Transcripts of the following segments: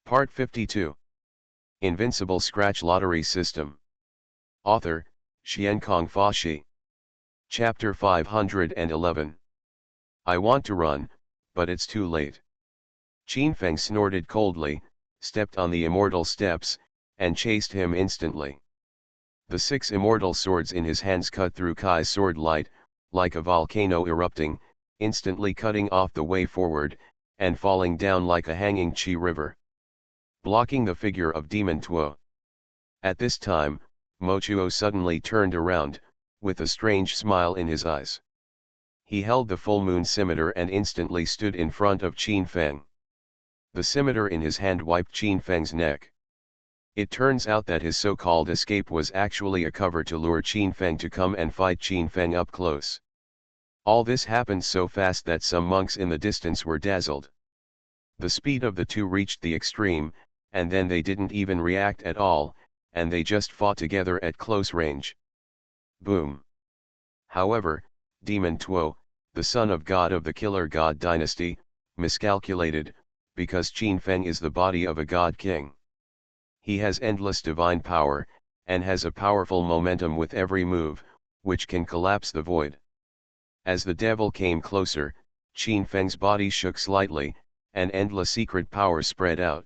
Part 52. Invincible Scratch Lottery System. Author, Xiankong Fashi. Chapter 511. I want to run, but it's too late. Qin Feng snorted coldly, stepped on the immortal steps, and chased him instantly. The 6 immortal swords in his hands cut through Kai's sword light, like a volcano erupting, instantly cutting off the way forward, and falling down like a hanging Qi river, blocking the figure of Demon Tuo. At this time, Mochuo suddenly turned around, with a strange smile in his eyes. He held the full moon scimitar and instantly stood in front of Qin Feng. The scimitar in his hand wiped Qin Feng's neck. It turns out that his so-called escape was actually a cover to lure Qin Feng to come and fight Qin Feng up close. All this happened so fast that some monks in the distance were dazzled. The speed of the two reached the extreme, and then they didn't even react at all, and they just fought together at close range. Boom. However, Demon Tuo, the son of God of the Killer God dynasty, miscalculated, because Qin Feng is the body of a God king. He has endless divine power, and has a powerful momentum with every move, which can collapse the void. As the devil came closer, Qin Feng's body shook slightly, and endless secret power spread out.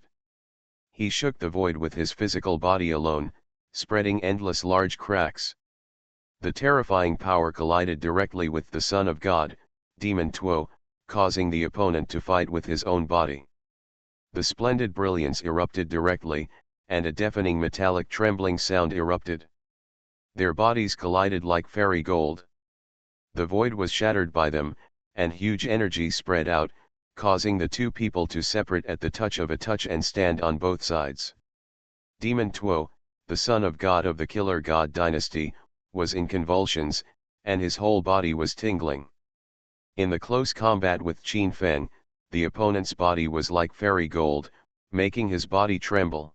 He shook the void with his physical body alone, spreading endless large cracks. The terrifying power collided directly with the Son of God, Demon Tuo, causing the opponent to fight with his own body. The splendid brilliance erupted directly, and a deafening metallic trembling sound erupted. Their bodies collided like fairy gold. The void was shattered by them, and huge energy spread out, causing the two people to separate at the touch of a touch and stand on both sides. Demon Tuo, the son of God of the Killer God dynasty, was in convulsions, and his whole body was tingling. In the close combat with Qin Feng, the opponent's body was like fairy gold, making his body tremble.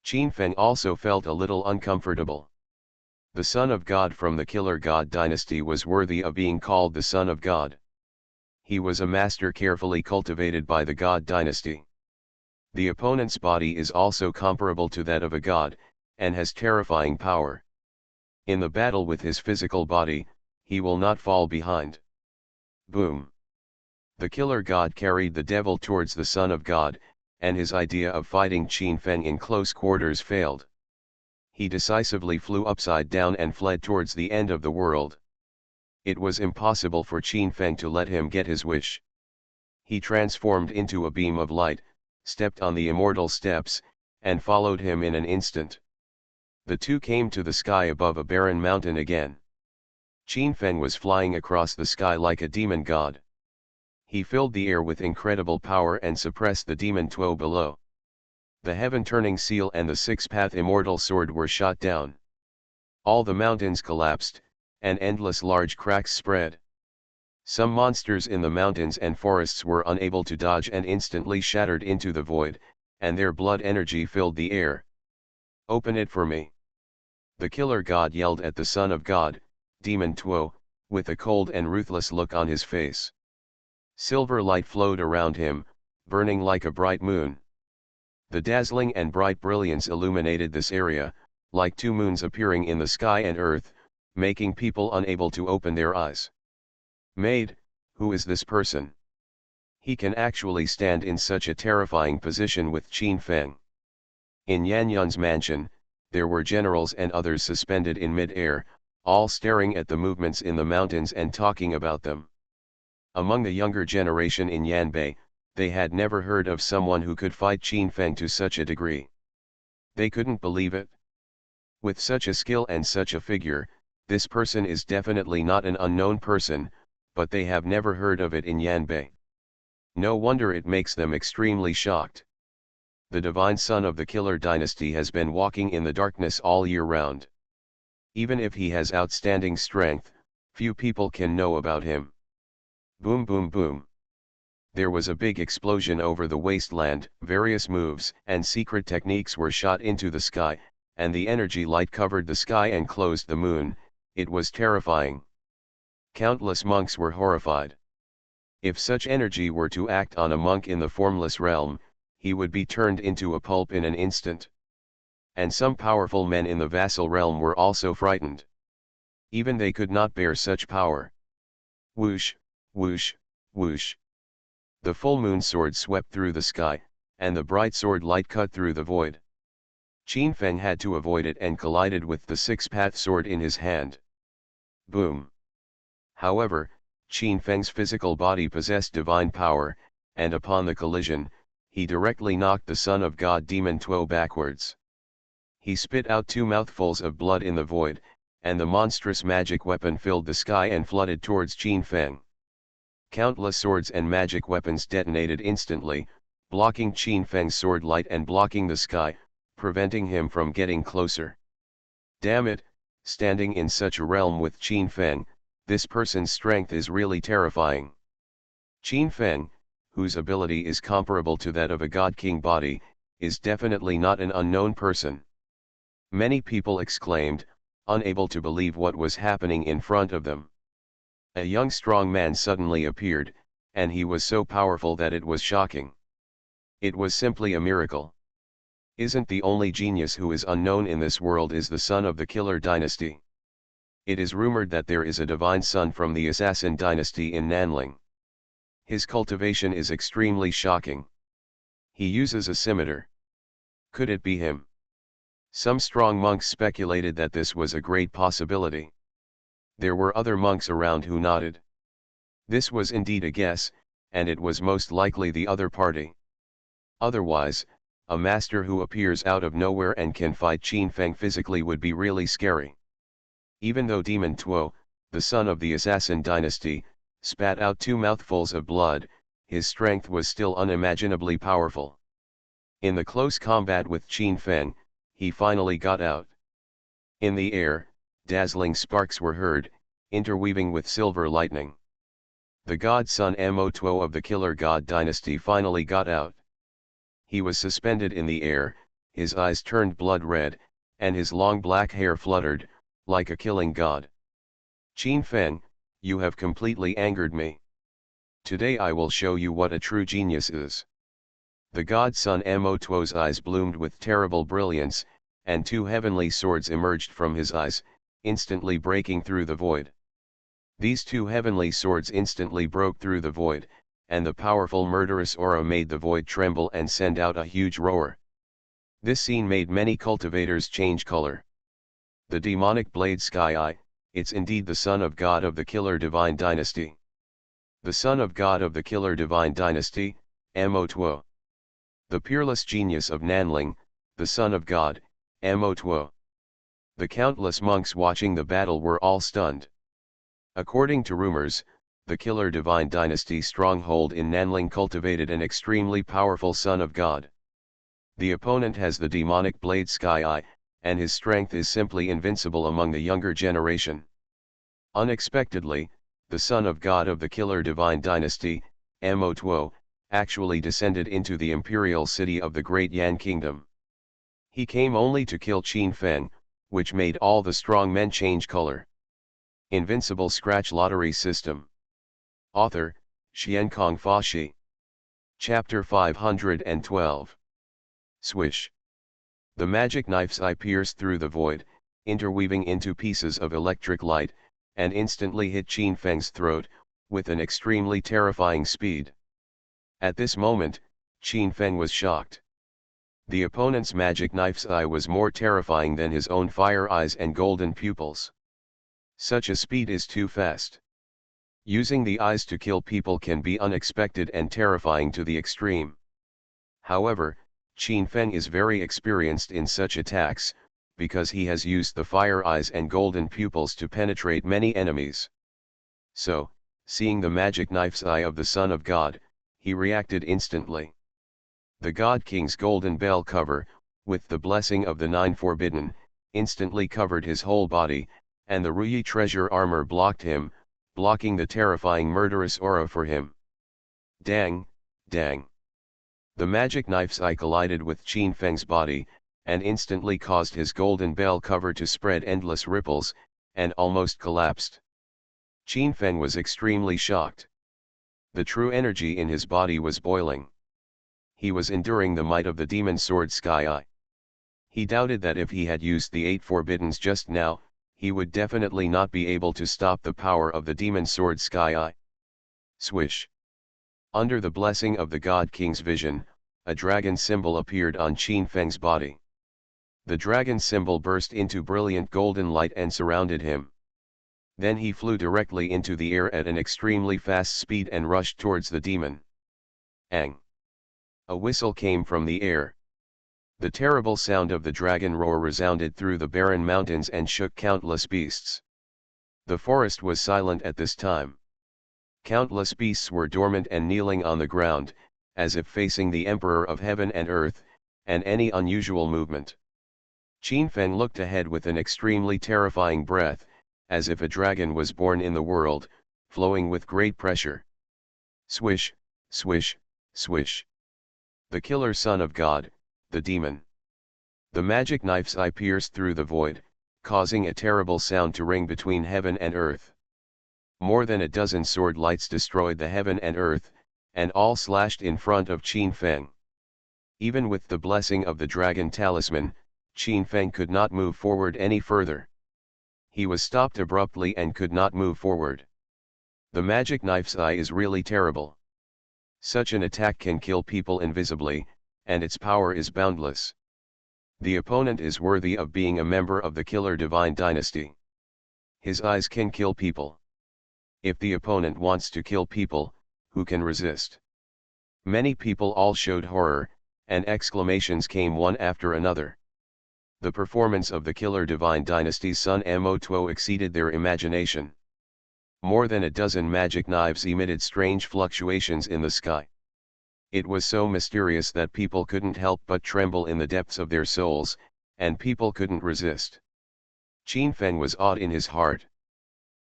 Qin Feng also felt a little uncomfortable. The son of God from the Killer God dynasty was worthy of being called the son of God. He was a master carefully cultivated by the God dynasty. The opponent's body is also comparable to that of a god, and has terrifying power. In the battle with his physical body, he will not fall behind. Boom. The Killer God carried the devil towards the Son of God, and his idea of fighting Qin Feng in close quarters failed. He decisively flew upside down and fled towards the end of the world. It was impossible for Qin Feng to let him get his wish. He transformed into a beam of light, stepped on the immortal steps, and followed him in an instant. The two came to the sky above a barren mountain again. Qin Feng was flying across the sky like a demon god. He filled the air with incredible power and suppressed the Demon Tuo below. The heaven-turning seal and the 6-path immortal sword were shot down. All the mountains collapsed, and endless large cracks spread. Some monsters in the mountains and forests were unable to dodge and instantly shattered into the void, and their blood energy filled the air. Open it for me. The Killer God yelled at the Son of God, Demon Tuo, with a cold and ruthless look on his face. Silver light flowed around him, burning like a bright moon. The dazzling and bright brilliance illuminated this area, like 2 moons appearing in the sky and earth, making people unable to open their eyes. Maid, who is this person? He can actually stand in such a terrifying position with Qin Feng. In Yan Yun's mansion, there were generals and others suspended in mid-air, all staring at the movements in the mountains and talking about them. Among the younger generation in Yanbei, they had never heard of someone who could fight Qin Feng to such a degree. They couldn't believe it. With such a skill and such a figure, this person is definitely not an unknown person, but they have never heard of it in Yanbei. No wonder it makes them extremely shocked. The divine son of the Killer dynasty has been walking in the darkness all year round. Even if he has outstanding strength, few people can know about him. Boom boom boom. There was a big explosion over the wasteland, various moves and secret techniques were shot into the sky, and the energy light covered the sky and closed the moon. It was terrifying. Countless monks were horrified. If such energy were to act on a monk in the formless realm, he would be turned into a pulp in an instant. And some powerful men in the vassal realm were also frightened. Even they could not bear such power. Whoosh, whoosh, whoosh. The full moon sword swept through the sky, and the bright sword light cut through the void. Qin Feng had to avoid it and collided with the six-path sword in his hand. Boom. However, Qin Feng's physical body possessed divine power, and upon the collision, he directly knocked the son of God Demon Tuo backwards. He spit out 2 mouthfuls of blood in the void, and the monstrous magic weapon filled the sky and flooded towards Qin Feng. Countless swords and magic weapons detonated instantly, blocking Qin Feng's sword light and blocking the sky, preventing him from getting closer. Damn it, standing in such a realm with Qin Feng, this person's strength is really terrifying. Qin Feng, whose ability is comparable to that of a God King body, is definitely not an unknown person. Many people exclaimed, unable to believe what was happening in front of them. A young strong man suddenly appeared, and he was so powerful that it was shocking. It was simply a miracle. Isn't the only genius who is unknown in this world is the son of the Killer Dynasty? It is rumored that there is a divine son from the Assassin Dynasty in Nanling. His cultivation is extremely shocking. He uses a scimitar. Could it be him? Some strong monks speculated that this was a great possibility. There were other monks around who nodded. This was indeed a guess, and it was most likely the other party. Otherwise, a master who appears out of nowhere and can fight Qin Feng physically would be really scary. Even though Demon Tuo, the son of the Assassin Dynasty, spat out 2 mouthfuls of blood, his strength was still unimaginably powerful. In the close combat with Qin Feng, he finally got out. In the air, dazzling sparks were heard, interweaving with silver lightning. The godson Mo Tuo of the Killer God Dynasty finally got out. He was suspended in the air, his eyes turned blood red, and his long black hair fluttered, like a killing god. Qin Feng, you have completely angered me. Today I will show you what a true genius is. The godson Mo Tuo's eyes bloomed with terrible brilliance, and 2 heavenly swords emerged from his eyes, instantly breaking through the void. These 2 heavenly swords instantly broke through the void, and the powerful murderous aura made the void tremble and send out a huge roar. This scene made many cultivators change color. The demonic blade Sky Eye, it's indeed the son of God of the Killer Divine Dynasty. The son of God of the Killer Divine Dynasty, Mo Tuo. The peerless genius of Nanling, the son of God, Mo Tuo. The countless monks watching the battle were all stunned. According to rumors, the Killer Divine Dynasty stronghold in Nanling cultivated an extremely powerful son of God. The opponent has the demonic blade Sky Eye, and his strength is simply invincible among the younger generation. Unexpectedly, the son of God of the Killer Divine Dynasty, Mo Tuo, actually descended into the imperial city of the Great Yan Kingdom. He came only to kill Qin Feng, which made all the strong men change color. Invincible Scratch Lottery System. Author, Xiankong Fa. Chapter 512. Swish. The magic knife's eye pierced through the void, interweaving into pieces of electric light, and instantly hit Qin Feng's throat, with an extremely terrifying speed. At this moment, Qin Feng was shocked. The opponent's magic knife's eye was more terrifying than his own fire eyes and golden pupils. Such a speed is too fast. Using the eyes to kill people can be unexpected and terrifying to the extreme. However, Qin Feng is very experienced in such attacks, because he has used the fire eyes and golden pupils to penetrate many enemies. So, seeing the magic knife's eye of the Son of God, he reacted instantly. The God King's golden bell cover, with the blessing of the 9 Forbidden, instantly covered his whole body, and the Ruyi treasure armor blocked him, blocking the terrifying murderous aura for him. Dang, dang. The magic knife's eye collided with Qin Feng's body, and instantly caused his golden bell cover to spread endless ripples, and almost collapsed. Qin Feng was extremely shocked. The true energy in his body was boiling. he was enduring the might of the demon sword Sky Eye. He doubted that if he had used the 8 forbiddens just now, he would definitely not be able to stop the power of the demon sword Sky Eye. Swish. Under the blessing of the God King's vision, a dragon symbol appeared on Qin Feng's body. The dragon symbol burst into brilliant golden light and surrounded him. Then he flew directly into the air at an extremely fast speed and rushed towards the demon. Ang! A whistle came from the air. The terrible sound of the dragon roar resounded through the barren mountains and shook countless beasts. The forest was silent at this time. Countless beasts were dormant and kneeling on the ground, as if facing the Emperor of Heaven and Earth, and any unusual movement. Qin Feng looked ahead with an extremely terrifying breath, as if a dragon was born in the world, flowing with great pressure. Swish, swish, swish. The killer son of God, the demon. The magic knife's eye pierced through the void, causing a terrible sound to ring between heaven and earth. More than a dozen sword lights destroyed the heaven and earth, and all slashed in front of Qin Feng. Even with the blessing of the dragon talisman, Qin Feng could not move forward any further. He was stopped abruptly and could not move forward. The magic knife's eye is really terrible. Such an attack can kill people invisibly, and its power is boundless. The opponent is worthy of being a member of the Killer Divine Dynasty. His eyes can kill people. If the opponent wants to kill people, who can resist? Many people all showed horror, and exclamations came one after another. The performance of the Killer Divine Dynasty's son Mo Tuo exceeded their imagination. More than a dozen magic knives emitted strange fluctuations in the sky. It was so mysterious that people couldn't help but tremble in the depths of their souls, and people couldn't resist. Qin Feng was awed in his heart.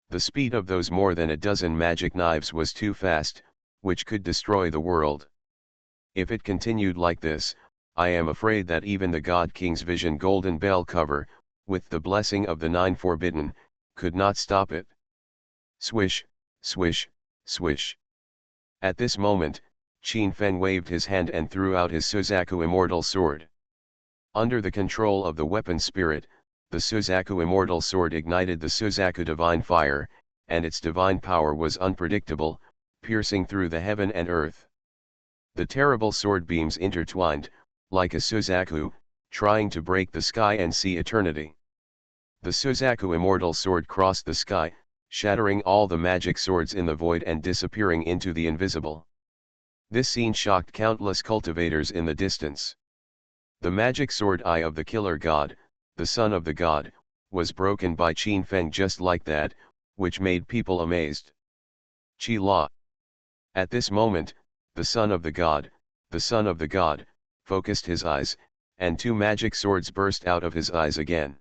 The speed of those more than a dozen magic knives was too fast, which could destroy the world. If it continued like this, I am afraid that even the God King's vision golden bell cover, with the blessing of the 9 forbidden, could not stop it. Swish, swish, swish. At this moment, Qin Feng waved his hand and threw out his Suzaku Immortal Sword. Under the control of the weapon spirit, the Suzaku Immortal Sword ignited the Suzaku Divine Fire, and its divine power was unpredictable, piercing through the heaven and earth. The terrible sword beams intertwined, like a Suzaku, trying to break the sky and see eternity. The Suzaku Immortal Sword crossed the sky, shattering all the magic swords in the void and disappearing into the invisible. This scene shocked countless cultivators in the distance. The magic sword eye of the killer god, the son of the god, was broken by Qin Feng just like that, which made people amazed. Qi La. At this moment, the son of the god, focused his eyes, and 2 magic swords burst out of his eyes again.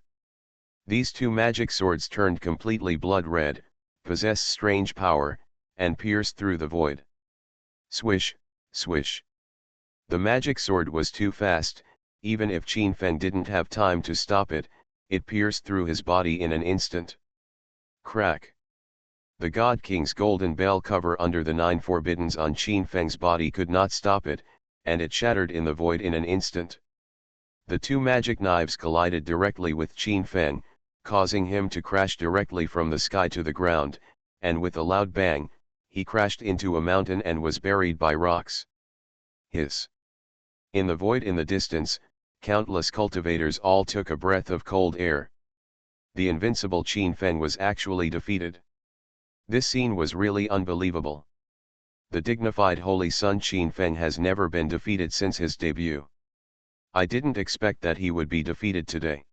These 2 magic swords turned completely blood red, possessed strange power, and pierced through the void. Swish, swish. The magic sword was too fast, even if Qin Feng didn't have time to stop it, it pierced through his body in an instant. Crack. The God King's golden bell cover under the 9 forbiddens on Qin Feng's body could not stop it, and it shattered in the void in an instant. The 2 magic knives collided directly with Qin Feng, causing him to crash directly from the sky to the ground, and with a loud bang, he crashed into a mountain and was buried by rocks. Hiss. In the void in the distance, countless cultivators all took a breath of cold air. The invincible Qin Feng was actually defeated. This scene was really unbelievable. The dignified holy son Qin Feng has never been defeated since his debut. I didn't expect that he would be defeated today.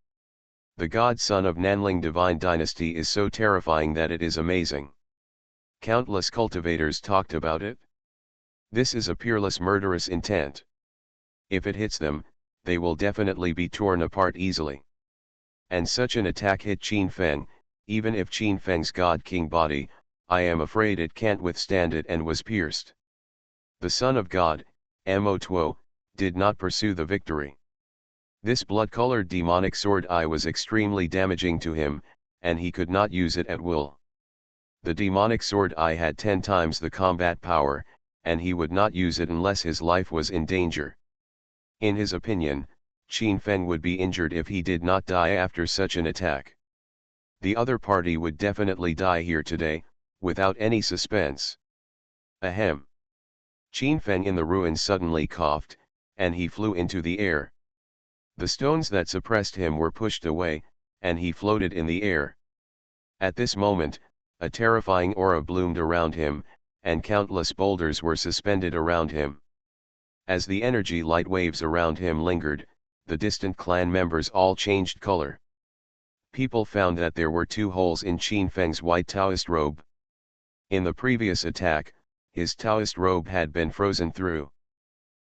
The godson of Nanling Divine Dynasty is so terrifying that it is amazing. Countless cultivators talked about it. This is a peerless murderous intent. If it hits them, they will definitely be torn apart easily. And such an attack hit Qin Feng, even if Qin Feng's God King body, I am afraid it can't withstand it and was pierced. The Son of God, Mo Tuo, did not pursue the victory. This blood-colored demonic sword eye was extremely damaging to him, and he could not use it at will. The demonic sword eye had 10 times the combat power, and he would not use it unless his life was in danger. In his opinion, Qin Feng would be injured if he did not die after such an attack. The other party would definitely die here today, without any suspense. Ahem. Qin Feng in the ruins suddenly coughed, and he flew into the air. The stones that suppressed him were pushed away, and he floated in the air. At this moment, a terrifying aura bloomed around him, and countless boulders were suspended around him. As the energy light waves around him lingered, the distant clan members all changed color. People found that there were 2 holes in Qin Feng's white Taoist robe. In the previous attack, his Taoist robe had been frozen through.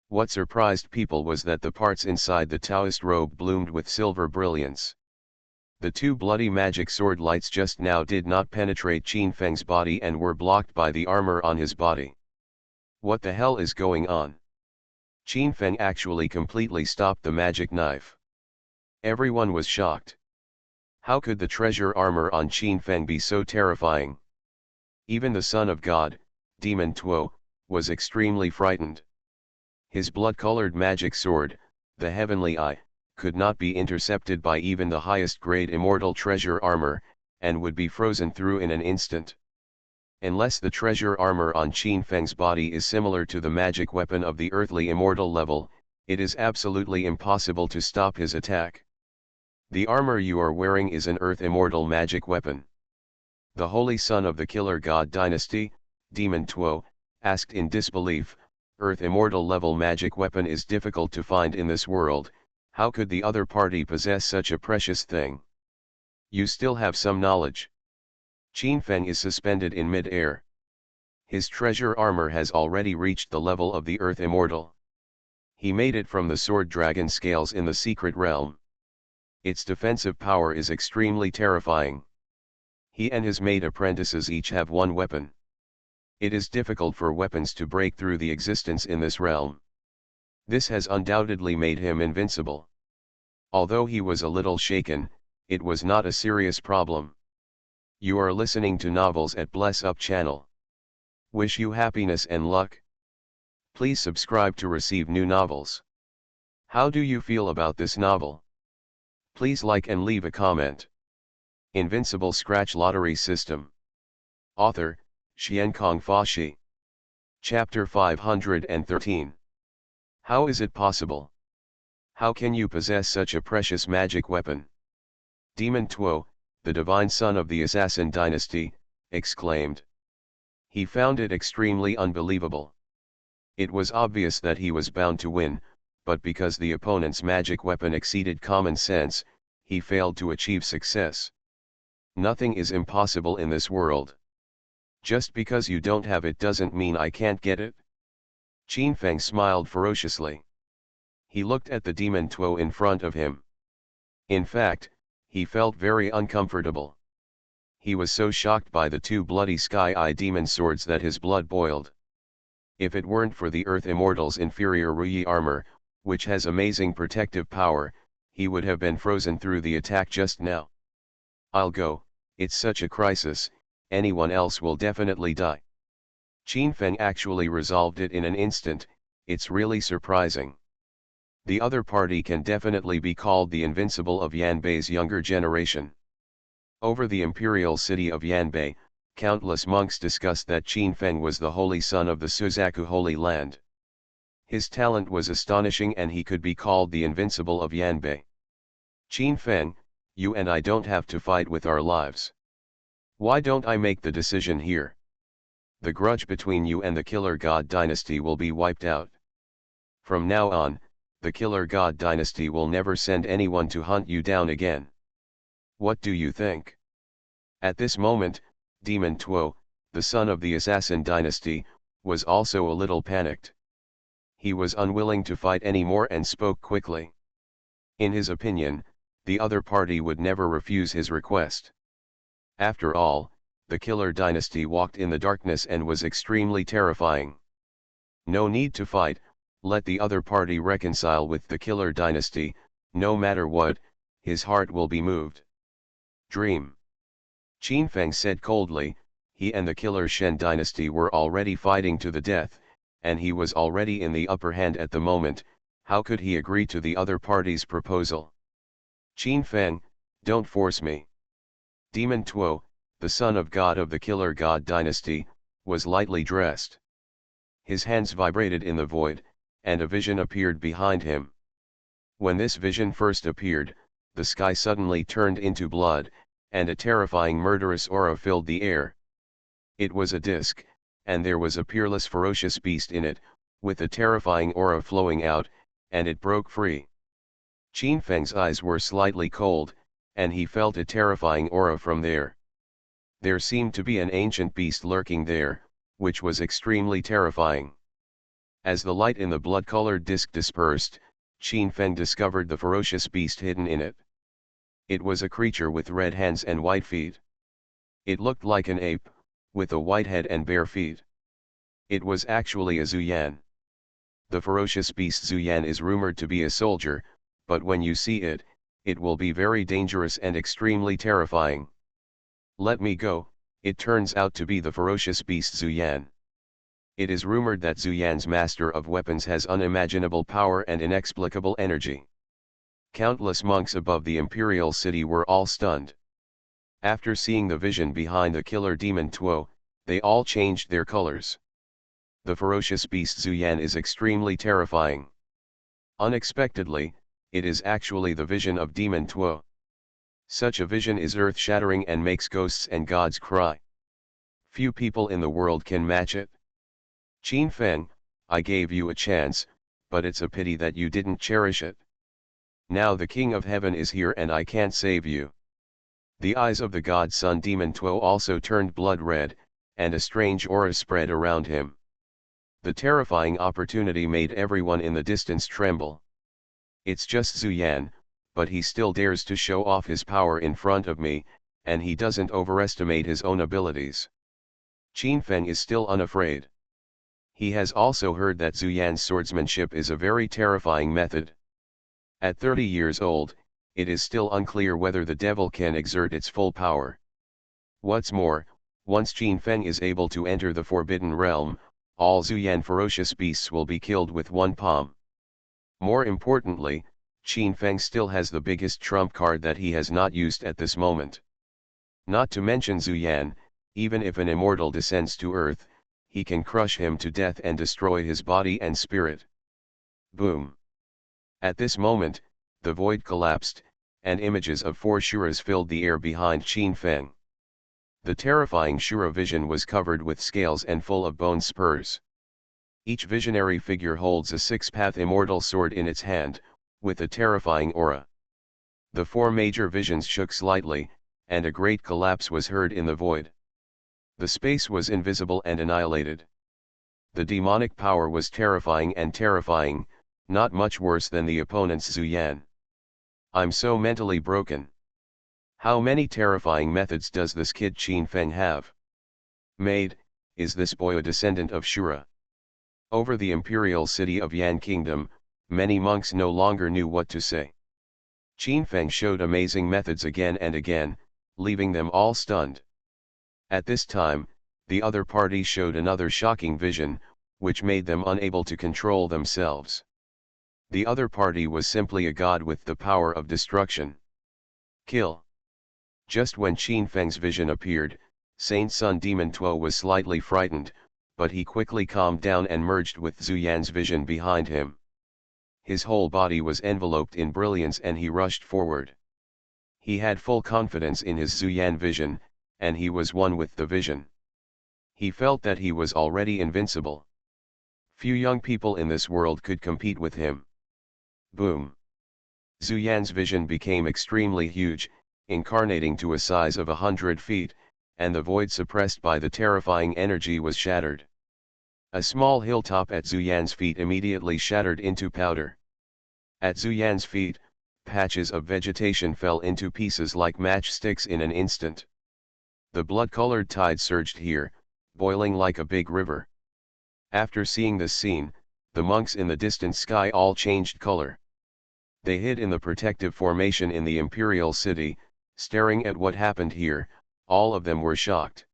What surprised people was that the parts inside the Taoist robe bloomed with silver brilliance. The 2 bloody magic sword lights just now did not penetrate Qin Feng's body and were blocked by the armor on his body. What the hell is going on? Qin Feng actually completely stopped the magic knife. Everyone was shocked. How could the treasure armor on Qin Feng be so terrifying? Even the son of God, Demon Tuo, was extremely frightened. His blood-colored magic sword, the Heavenly Eye, could not be intercepted by even the highest grade immortal treasure armor, and would be frozen through in an instant. Unless the treasure armor on Qin Feng's body is similar to the magic weapon of the earthly immortal level, it is absolutely impossible to stop his attack. The armor you are wearing is an earth immortal magic weapon. The holy son of the killer god dynasty, Demon Tuo, asked in disbelief, earth immortal level magic weapon is difficult to find in this world, how could the other party possess such a precious thing? You still have some knowledge. Qin Feng is suspended in mid-air. His treasure armor has already reached the level of the earth immortal. He made it from the sword dragon scales in the secret realm. Its defensive power is extremely terrifying. He and his maid apprentices each have 1 weapon. It is difficult for weapons to break through the existence in this realm. This has undoubtedly made him invincible. Although he was a little shaken, it was not a serious problem. You are listening to Novels at Bless Up channel. Wish you happiness and luck. Please subscribe to receive new novels. How do you feel about this novel? Please like and leave a comment. Invincible Scratch Lottery System. Author, Xiankong Fashi. Chapter 513. How is it possible? How can you possess such a precious magic weapon? Demon Tuo, the divine son of the assassin dynasty, exclaimed. He found it extremely unbelievable. It was obvious that he was bound to win, but because the opponent's magic weapon exceeded common sense, he failed to achieve success. Nothing is impossible in this world. Just because you don't have it doesn't mean I can't get it. Qin Feng smiled ferociously. He looked at the demon Tuo in front of him. In fact, he felt very uncomfortable. He was so shocked by the 2 bloody sky-eye demon swords that his blood boiled. If it weren't for the Earth Immortal's inferior Ruyi armor, which has amazing protective power, he would have been frozen through the attack just now. I'll go, it's such a crisis, anyone else will definitely die. Qin Feng actually resolved it in an instant, it's really surprising. The other party can definitely be called the Invincible of Yanbei's younger generation. Over the imperial city of Yanbei, countless monks discussed that Qin Feng was the holy son of the Suzaku Holy Land. His talent was astonishing and he could be called the Invincible of Yanbei. Qin Feng, you and I don't have to fight with our lives. Why don't I make the decision here? The grudge between you and the Killer God Dynasty will be wiped out. From now on, the Killer God Dynasty will never send anyone to hunt you down again. What do you think? At this moment, Demon Tuo, the son of the Assassin Dynasty, was also a little panicked. He was unwilling to fight anymore and spoke quickly. In his opinion, the other party would never refuse his request. After all, the Killer Dynasty walked in the darkness and was extremely terrifying. No need to fight, let the other party reconcile with the Killer Dynasty, no matter what, his heart will be moved. Dream. Qin Feng said coldly, he and the Killer Shen Dynasty were already fighting to the death, and he was already in the upper hand at the moment. How could he agree to the other party's proposal? Qin Feng, don't force me. Demon Tuo, the son of God of the Killer God dynasty, was lightly dressed. His hands vibrated in the void, and a vision appeared behind him. When this vision first appeared, the sky suddenly turned into blood, and a terrifying murderous aura filled the air. It was a disk, and there was a peerless ferocious beast in it, with a terrifying aura flowing out, and it broke free. Qin Feng's eyes were slightly cold, and he felt a terrifying aura from there. There seemed to be an ancient beast lurking there, which was extremely terrifying. As the light in the blood-colored disc dispersed, Qin Feng discovered the ferocious beast hidden in it. It was a creature with red hands and white feet. It looked like an ape, with a white head and bare feet. It was actually a Zuyan. The ferocious beast Zuyan is rumored to be a soldier, but when you see it, it will be very dangerous and extremely terrifying. Let me go. It turns out to be the ferocious beast Zuyan. It is rumored that Zuyan's master of weapons has unimaginable power and inexplicable energy. Countless monks above the imperial city were all stunned. After seeing the vision behind the killer demon Tuo, they all changed their colors. The ferocious beast Zuyan is extremely terrifying. Unexpectedly, it is actually the vision of demon Tuo. Such a vision is earth-shattering and makes ghosts and gods cry. Few people in the world can match it. Qin Feng, I gave you a chance, but it's a pity that you didn't cherish it. Now the King of Heaven is here and I can't save you. The eyes of the god son demon Tuo also turned blood red, and a strange aura spread around him. The terrifying opportunity made everyone in the distance tremble. It's just Zuyan, but he still dares to show off his power in front of me, and he doesn't overestimate his own abilities. Qin Feng is still unafraid. He has also heard that Zuyan's swordsmanship is a very terrifying method. At 30 years old, it is still unclear whether the devil can exert its full power. What's more, once Qin Feng is able to enter the Forbidden Realm, all Zuyan ferocious beasts will be killed with one palm. More importantly, Qin Feng still has the biggest trump card that he has not used at this moment. Not to mention Zuyan, even if an immortal descends to earth, he can crush him to death and destroy his body and spirit. Boom! At this moment, the void collapsed, and images of 4 Shuras filled the air behind Qin Feng. The terrifying Shura vision was covered with scales and full of bone spurs. Each visionary figure holds a 6-path immortal sword in its hand, with a terrifying aura. The 4 major visions shook slightly, and a great collapse was heard in the void. The space was invisible and annihilated. The demonic power was terrifying and terrifying, not much worse than the opponent's Zuyan. I'm so mentally broken. How many terrifying methods does this kid Qin Feng have? Maid, is this boy a descendant of Shura? Over the imperial city of Yan Kingdom, many monks no longer knew what to say. Qin Feng showed amazing methods again and again, leaving them all stunned. At this time, the other party showed another shocking vision, which made them unable to control themselves. The other party was simply a god with the power of destruction. Kill. Just when Qin Feng's vision appeared, Saint Sun Demon Tuo was slightly frightened, but he quickly calmed down and merged with Zuyan's vision behind him. His whole body was enveloped in brilliance and he rushed forward. He had full confidence in his Zuyan vision, and he was one with the vision. He felt that he was already invincible. Few young people in this world could compete with him. Boom! Zuyan's vision became extremely huge, incarnating to a size of 100 feet, and the void suppressed by the terrifying energy was shattered. A small hilltop at Zuyan's feet immediately shattered into powder. At Zuyan's feet, patches of vegetation fell into pieces like matchsticks in an instant. The blood-colored tide surged here, boiling like a big river. After seeing this scene, the monks in the distant sky all changed color. They hid in the protective formation in the imperial city, staring at what happened here. All of them were shocked.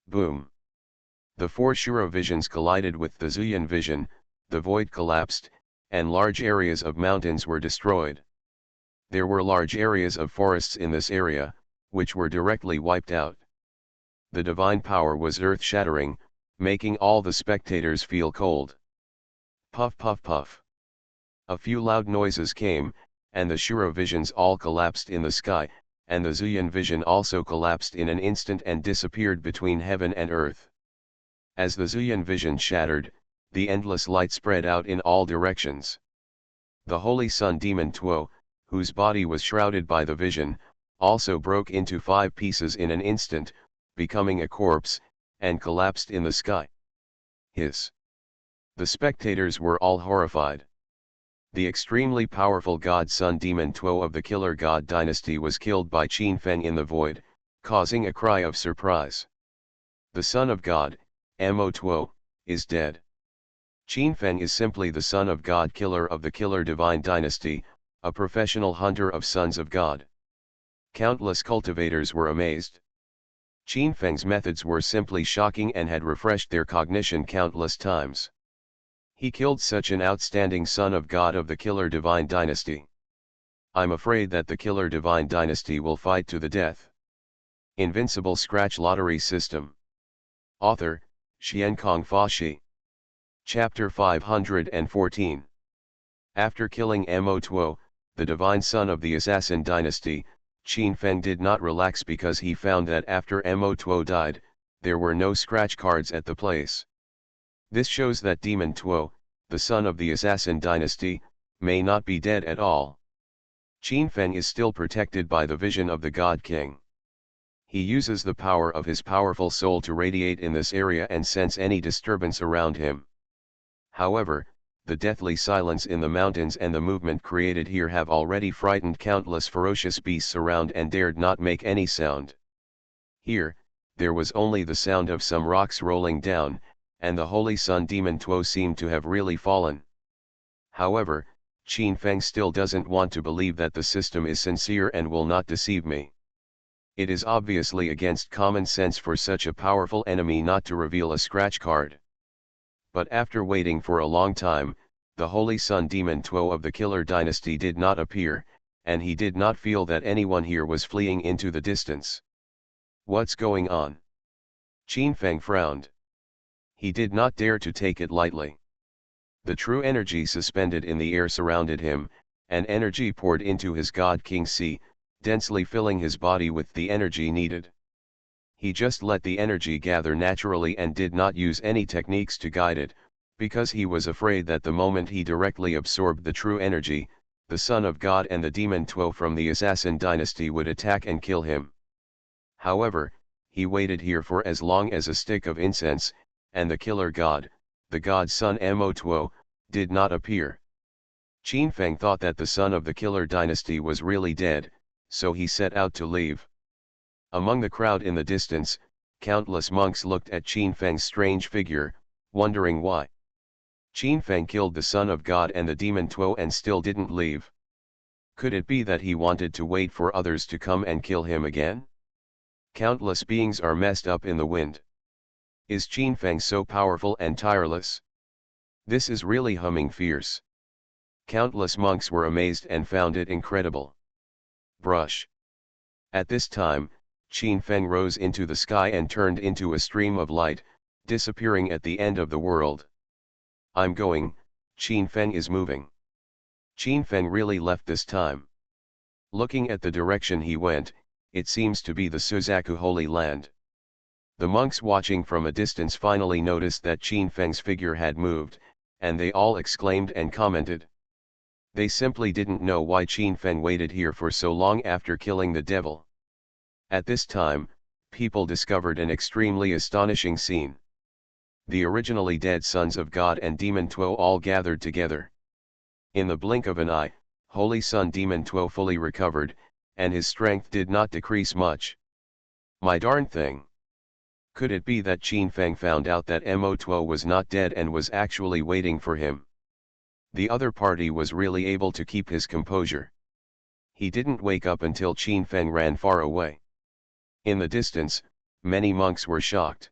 Boom! The four Shura visions collided with the Zuyan vision, the void collapsed, and large areas of mountains were destroyed. There were large areas of forests in this area, which were directly wiped out. The divine power was earth-shattering, making all the spectators feel cold. Puff puff puff. A few loud noises came, and the Shura visions all collapsed in the sky, and the Zuyan vision also collapsed in an instant and disappeared between heaven and earth. As the Zuyan vision shattered, the endless light spread out in all directions. The holy sun demon Tuo, whose body was shrouded by the vision, also broke into 5 pieces in an instant, becoming a corpse, and collapsed in the sky. Hiss. The spectators were all horrified. The extremely powerful god sun demon Tuo of the killer god dynasty was killed by Qin Feng in the void, causing a cry of surprise. The son of god, Mo Tuo, is dead. Qin Feng is simply the son of god killer of the killer divine dynasty, a professional hunter of sons of god. Countless cultivators were amazed. Qin Feng's methods were simply shocking and had refreshed their cognition countless times. He killed such an outstanding son of God of the Killer Divine Dynasty. I'm afraid that the Killer Divine Dynasty will fight to the death. Invincible Scratch Lottery System. Author, Xiankong Fa. Chapter 514. After killing Mo Tuo, the divine son of the Assassin Dynasty, Qin Feng did not relax because he found that after Mo Tuo died, there were no scratch cards at the place. This shows that Demon Tuo, the son of the Assassin Dynasty, may not be dead at all. Qin Feng is still protected by the vision of the God King. He uses the power of his powerful soul to radiate in this area and sense any disturbance around him. However, the deathly silence in the mountains and the movement created here have already frightened countless ferocious beasts around and dared not make any sound. Here, there was only the sound of some rocks rolling down, and the holy sun demon Tuo seemed to have really fallen. However, Qin Feng still doesn't want to believe that the system is sincere and will not deceive me. It is obviously against common sense for such a powerful enemy not to reveal a scratch card. But after waiting for a long time, the holy sun demon Tuo of the killer dynasty did not appear, and he did not feel that anyone here was fleeing into the distance. What's going on? Qin Feng frowned. He did not dare to take it lightly. The true energy suspended in the air surrounded him, and energy poured into his God King Sea, densely filling his body with the energy needed. He just let the energy gather naturally and did not use any techniques to guide it, because he was afraid that the moment he directly absorbed the true energy, the Son of God and the demon Tuo from the Assassin dynasty would attack and kill him. However, he waited here for as long as a stick of incense, and the killer god, the god's son Mo Tuo, did not appear. Qin Feng thought that the son of the killer dynasty was really dead, so he set out to leave. Among the crowd in the distance, countless monks looked at Qin Feng's strange figure, wondering why. Qin Feng killed the son of God and the demon Tuo and still didn't leave. Could it be that he wanted to wait for others to come and kill him again? Countless beings are messed up in the wind. Is Qin Feng so powerful and tireless? This is really humming fierce. Countless monks were amazed and found it incredible. Brush. At this time, Qin Feng rose into the sky and turned into a stream of light, disappearing at the end of the world. I'm going, Qin Feng is moving. Qin Feng really left this time. Looking at the direction he went, it seems to be the Suzaku Holy Land. The monks watching from a distance finally noticed that Qin Feng's figure had moved, and they all exclaimed and commented. They simply didn't know why Qin Feng waited here for so long after killing the devil. At this time, people discovered an extremely astonishing scene. The originally dead sons of God and demon Tuo all gathered together. In the blink of an eye, holy son demon Tuo fully recovered, and his strength did not decrease much. My darn thing! Could it be that Qin Feng found out that Mo Tuo was not dead and was actually waiting for him? The other party was really able to keep his composure. He didn't wake up until Qin Feng ran far away. In the distance, many monks were shocked.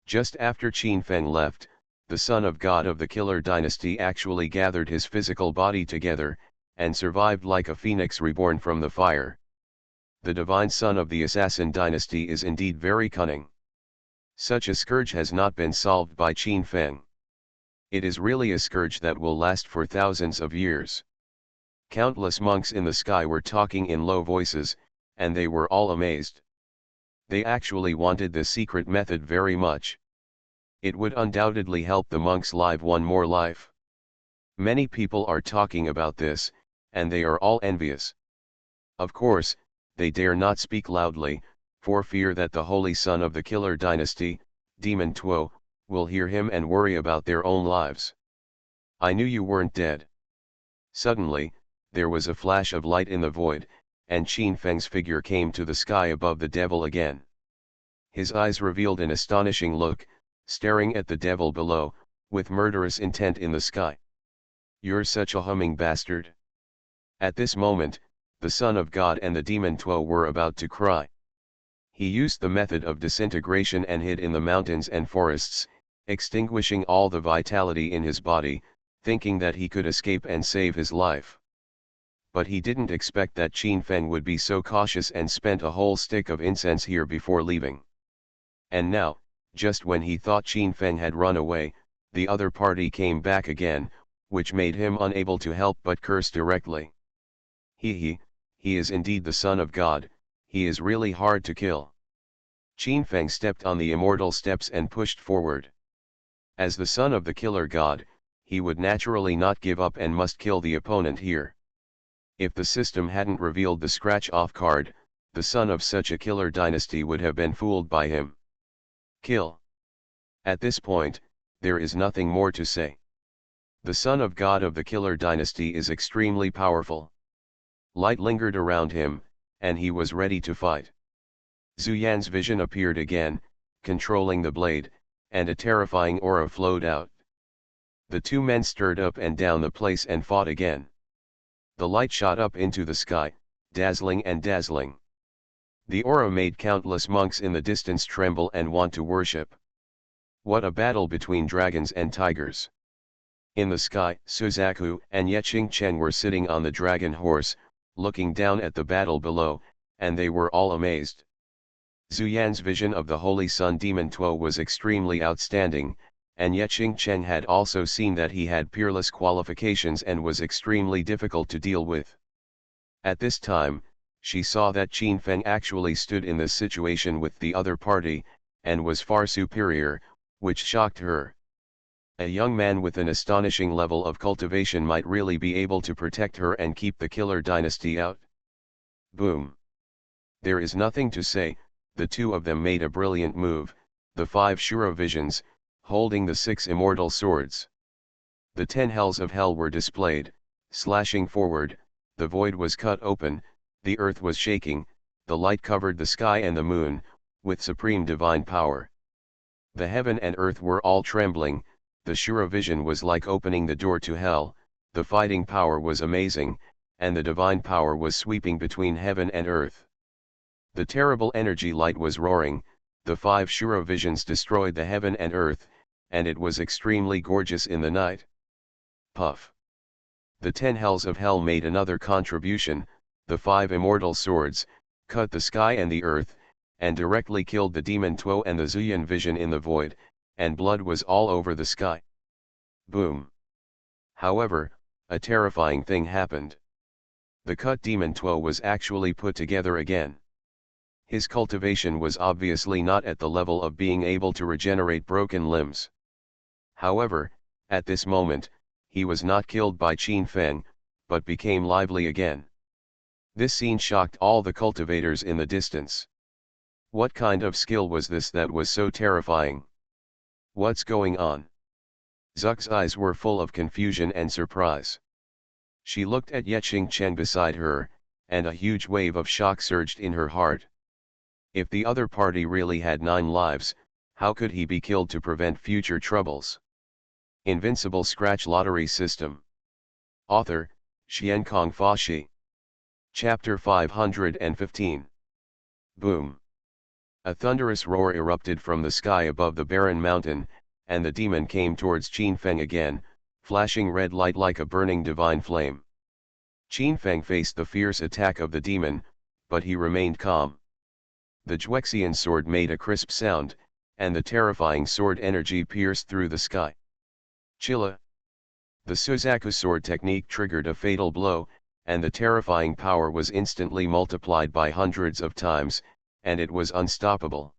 Just after Qin Feng left, the son of God of the Killer Dynasty actually gathered his physical body together, and survived like a phoenix reborn from the fire. The divine son of the Assassin Dynasty is indeed very cunning. Such a scourge has not been solved by Qin Feng. It is really a scourge that will last for thousands of years. Countless monks in the sky were talking in low voices, and they were all amazed. They actually wanted the secret method very much. It would undoubtedly help the monks live one more life. Many people are talking about this, and they are all envious. Of course, they dare not speak loudly, for fear that the holy son of the Killer Dynasty, Demon Tuo, will hear him and worry about their own lives. I knew you weren't dead. Suddenly, there was a flash of light in the void, and Qin Feng's figure came to the sky above the devil again. His eyes revealed an astonishing look, staring at the devil below, with murderous intent in the sky. You're such a humming bastard. At this moment, the Son of God and the Demon Tuo were about to cry. He used the method of disintegration and hid in the mountains and forests, extinguishing all the vitality in his body, thinking that he could escape and save his life. But he didn't expect that Qin Feng would be so cautious and spent a whole stick of incense here before leaving. And now, just when he thought Qin Feng had run away, the other party came back again, which made him unable to help but curse directly. He is indeed the Son of God, he is really hard to kill. Qin Feng stepped on the immortal steps and pushed forward. As the son of the Killer God, he would naturally not give up and must kill the opponent here. If the system hadn't revealed the scratch-off card, the son of such a killer dynasty would have been fooled by him. Kill. At this point, there is nothing more to say. The son of God of the Killer Dynasty is extremely powerful. Light lingered around him, and he was ready to fight. Zhu Yan's vision appeared again, controlling the blade, and a terrifying aura flowed out. The two men stirred up and down the place and fought again. The light shot up into the sky, dazzling and dazzling. The aura made countless monks in the distance tremble and want to worship. What a battle between dragons and tigers! In the sky, Suzaku and Yeching Cheng were sitting on the dragon horse, looking down at the battle below, and they were all amazed. Zhu Yan's vision of the Holy Sun Demon Tuo was extremely outstanding, and Yeching Cheng had also seen that he had peerless qualifications and was extremely difficult to deal with. At this time, she saw that Qin Feng actually stood in this situation with the other party, and was far superior, which shocked her. A young man with an astonishing level of cultivation might really be able to protect her and keep the Killer Dynasty out. Boom. There is nothing to say, the two of them made a brilliant move, the 5 Shura visions, holding the 6 immortal swords. The 10 hells of hell were displayed, slashing forward, the void was cut open, the earth was shaking, the light covered the sky and the moon, with supreme divine power. The heaven and earth were all trembling, the Shura vision was like opening the door to hell, the fighting power was amazing, and the divine power was sweeping between heaven and earth. The terrible energy light was roaring, the 5 Shura visions destroyed the heaven and earth, and it was extremely gorgeous in the night. Puff. The 10 hells of hell made another contribution, the 5 immortal swords, cut the sky and the earth, and directly killed the Demon Tuo and the Zhu Yan vision in the void, and blood was all over the sky. Boom. However, a terrifying thing happened. The cut Demon Tuo was actually put together again. His cultivation was obviously not at the level of being able to regenerate broken limbs. However, at this moment, he was not killed by Qin Feng, but became lively again. This scene shocked all the cultivators in the distance. What kind of skill was this that was so terrifying? What's going on? Zuck's eyes were full of confusion and surprise. She looked at Yeching Cheng beside her, and a huge wave of shock surged in her heart. If the other party really had 9 lives, how could he be killed to prevent future troubles? Invincible Scratch Lottery System. Author, Xiankong Fa Shi. Chapter 515. Boom. A thunderous roar erupted from the sky above the barren mountain, and the demon came towards Qin Feng again, flashing red light like a burning divine flame. Qin Feng faced the fierce attack of the demon, but he remained calm. The Juexian sword made a crisp sound, and the terrifying sword energy pierced through the sky. Chilla! The Suzaku sword technique triggered a fatal blow, and the terrifying power was instantly multiplied by hundreds of times, and it was unstoppable.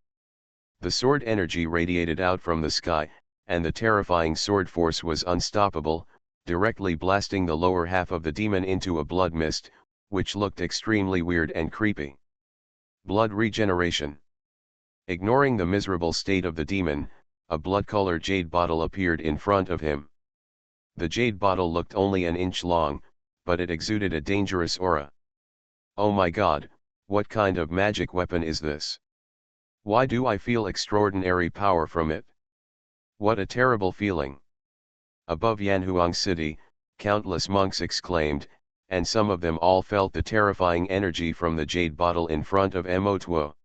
The sword energy radiated out from the sky, and the terrifying sword force was unstoppable, directly blasting the lower half of the demon into a blood mist, which looked extremely weird and creepy. Blood regeneration. Ignoring the miserable state of the demon, a blood-colored jade bottle appeared in front of him. The jade bottle looked only an inch long, but it exuded a dangerous aura. Oh my god, what kind of magic weapon is this? Why do I feel extraordinary power from it? What a terrible feeling. Above Yanhuang City, countless monks exclaimed, and some of them all felt the terrifying energy from the jade bottle in front of Mo Tuo.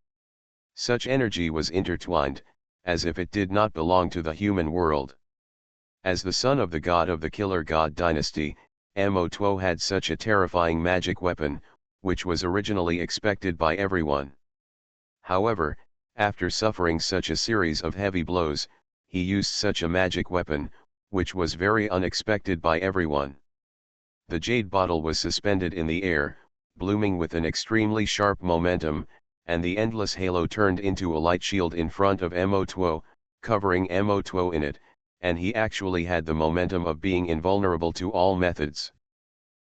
Such energy was intertwined, as if it did not belong to the human world. As the son of the god of the Killer God dynasty, Mo Tuo had such a terrifying magic weapon, which was originally expected by everyone. However, after suffering such a series of heavy blows, he used such a magic weapon, which was very unexpected by everyone. The jade bottle was suspended in the air, blooming with an extremely sharp momentum, and the endless halo turned into a light shield in front of Mo Tuo, covering Mo Tuo in it, and he actually had the momentum of being invulnerable to all methods.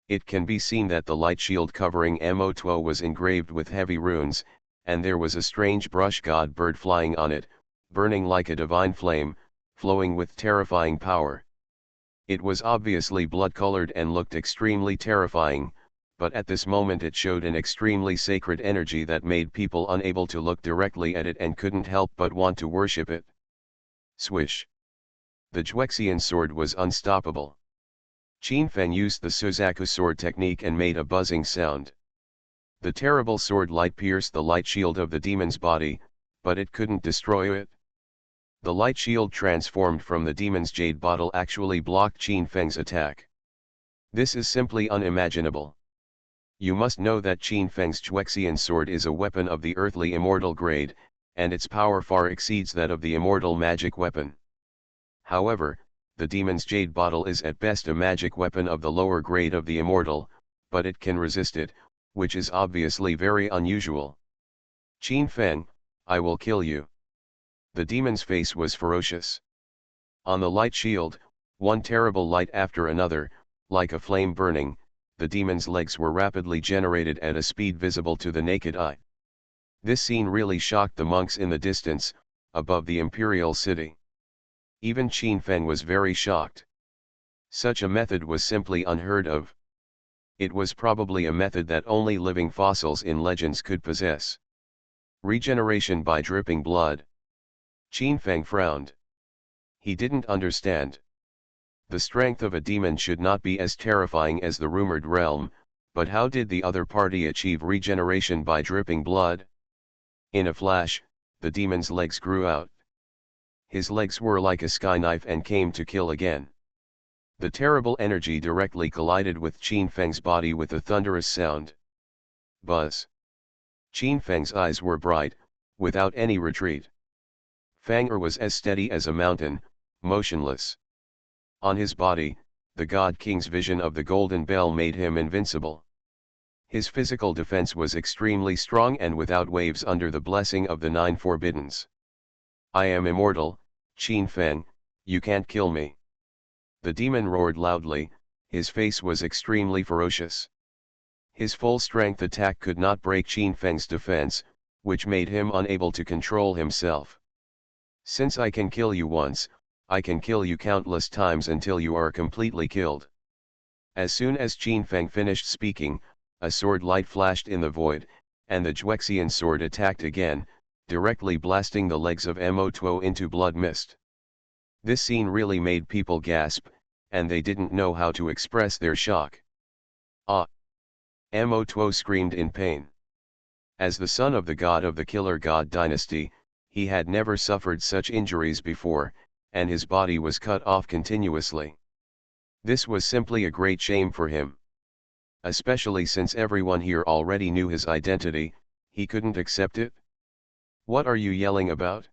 It can be seen that the light shield covering Mo Tuo was engraved with heavy runes, and there was a strange brush god bird flying on it, burning like a divine flame, flowing with terrifying power. It was obviously blood-colored and looked extremely terrifying, but at this moment it showed an extremely sacred energy that made people unable to look directly at it and couldn't help but want to worship it. Swish! The Juexian sword was unstoppable. Qin Feng used the Suzaku sword technique and made a buzzing sound. The terrible sword light pierced the light shield of the demon's body, but it couldn't destroy it. The light shield transformed from the demon's jade bottle actually blocked Qin Feng's attack. This is simply unimaginable. You must know that Qin Feng's Juexian sword is a weapon of the earthly immortal grade, and its power far exceeds that of the immortal magic weapon. However, the demon's jade bottle is at best a magic weapon of the lower grade of the immortal, but it can resist it, which is obviously very unusual. Qin Feng, I will kill you. The demon's face was ferocious. On the light shield, one terrible light after another, like a flame burning, the demon's legs were rapidly generated at a speed visible to the naked eye. This scene really shocked the monks in the distance, above the imperial city. Even Qin Feng was very shocked. Such a method was simply unheard of. It was probably a method that only living fossils in legends could possess. Regeneration by dripping blood. Qin Feng frowned. He didn't understand. The strength of a demon should not be as terrifying as the rumored realm, but how did the other party achieve regeneration by dripping blood? In a flash, the demon's legs grew out. His legs were like a sky knife and came to kill again. The terrible energy directly collided with Qin Feng's body with a thunderous sound. Buzz. Qin Feng's eyes were bright, without any retreat. Fang Er was as steady as a mountain, motionless. On his body, the God King's vision of the golden bell made him invincible. His physical defense was extremely strong and without waves under the blessing of the Nine Forbiddens. I am immortal, Qin Feng, you can't kill me. The demon roared loudly, his face was extremely ferocious. His full-strength attack could not break Qin Feng's defense, which made him unable to control himself. Since I can kill you once, I can kill you countless times until you are completely killed. As soon as Qin Feng finished speaking, a sword light flashed in the void, and the Juexian sword attacked again, directly blasting the legs of Mo Tuo into blood mist. This scene really made people gasp, and they didn't know how to express their shock. Ah! Mo Tuo screamed in pain. As the son of the killer god dynasty, he had never suffered such injuries before, and his body was cut off continuously. This was simply a great shame for him. Especially since everyone here already knew his identity, he couldn't accept it. What are you yelling about?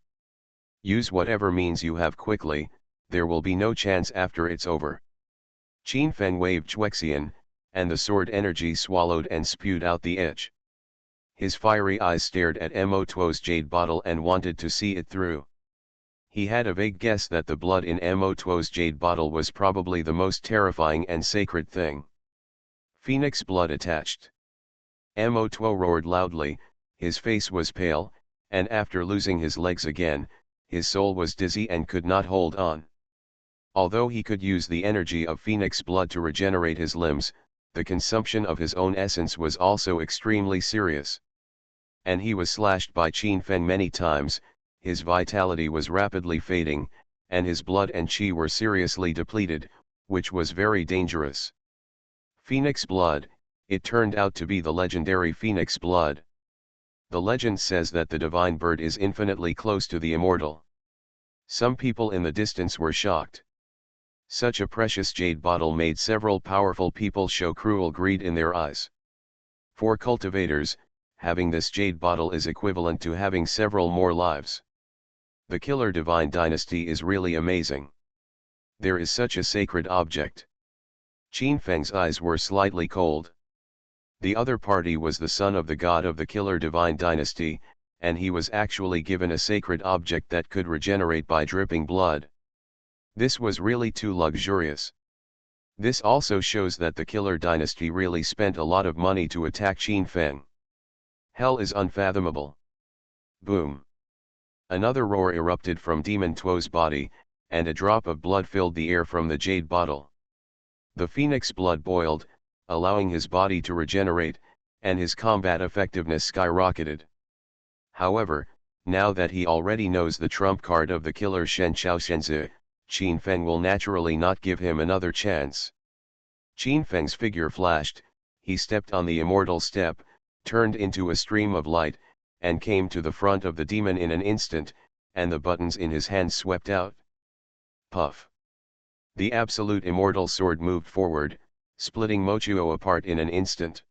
Use whatever means you have quickly, there will be no chance after it's over. Qin Feng waved Chuexian, and the sword energy swallowed and spewed out the edge. His fiery eyes stared at Mo Tuo's jade bottle and wanted to see it through. He had a vague guess that the blood in Mo Tuo's jade bottle was probably the most terrifying and sacred thing. Phoenix blood attached. Mo Tuo roared loudly, his face was pale, and after losing his legs again, his soul was dizzy and could not hold on. Although he could use the energy of Phoenix blood to regenerate his limbs, the consumption of his own essence was also extremely serious. And he was slashed by Qin Feng many times, his vitality was rapidly fading, and his blood and qi were seriously depleted, which was very dangerous. Phoenix blood, it turned out to be the legendary Phoenix blood. The legend says that the divine bird is infinitely close to the immortal. Some people in the distance were shocked. Such a precious jade bottle made several powerful people show cruel greed in their eyes. For cultivators, having this jade bottle is equivalent to having several more lives. The killer divine dynasty is really amazing. There is such a sacred object. Qin Feng's eyes were slightly cold. The other party was the son of the killer divine dynasty, and he was actually given a sacred object that could regenerate by dripping blood. This was really too luxurious. This also shows that the killer dynasty really spent a lot of money to attack Qin Feng. Hell is unfathomable. Boom. Another roar erupted from Demon Tuo's body, and a drop of blood filled the air from the jade bottle. The Phoenix blood boiled, allowing his body to regenerate, and his combat effectiveness skyrocketed. However, now that he already knows the trump card of the killer Shen Chao Shenzi, Qin Feng will naturally not give him another chance. Qin Feng's figure flashed, he stepped on the immortal step, turned into a stream of light, and came to the front of the demon in an instant, and the buttons in his hands swept out. Puff. The absolute immortal sword moved forward, splitting Mochuo apart in an instant.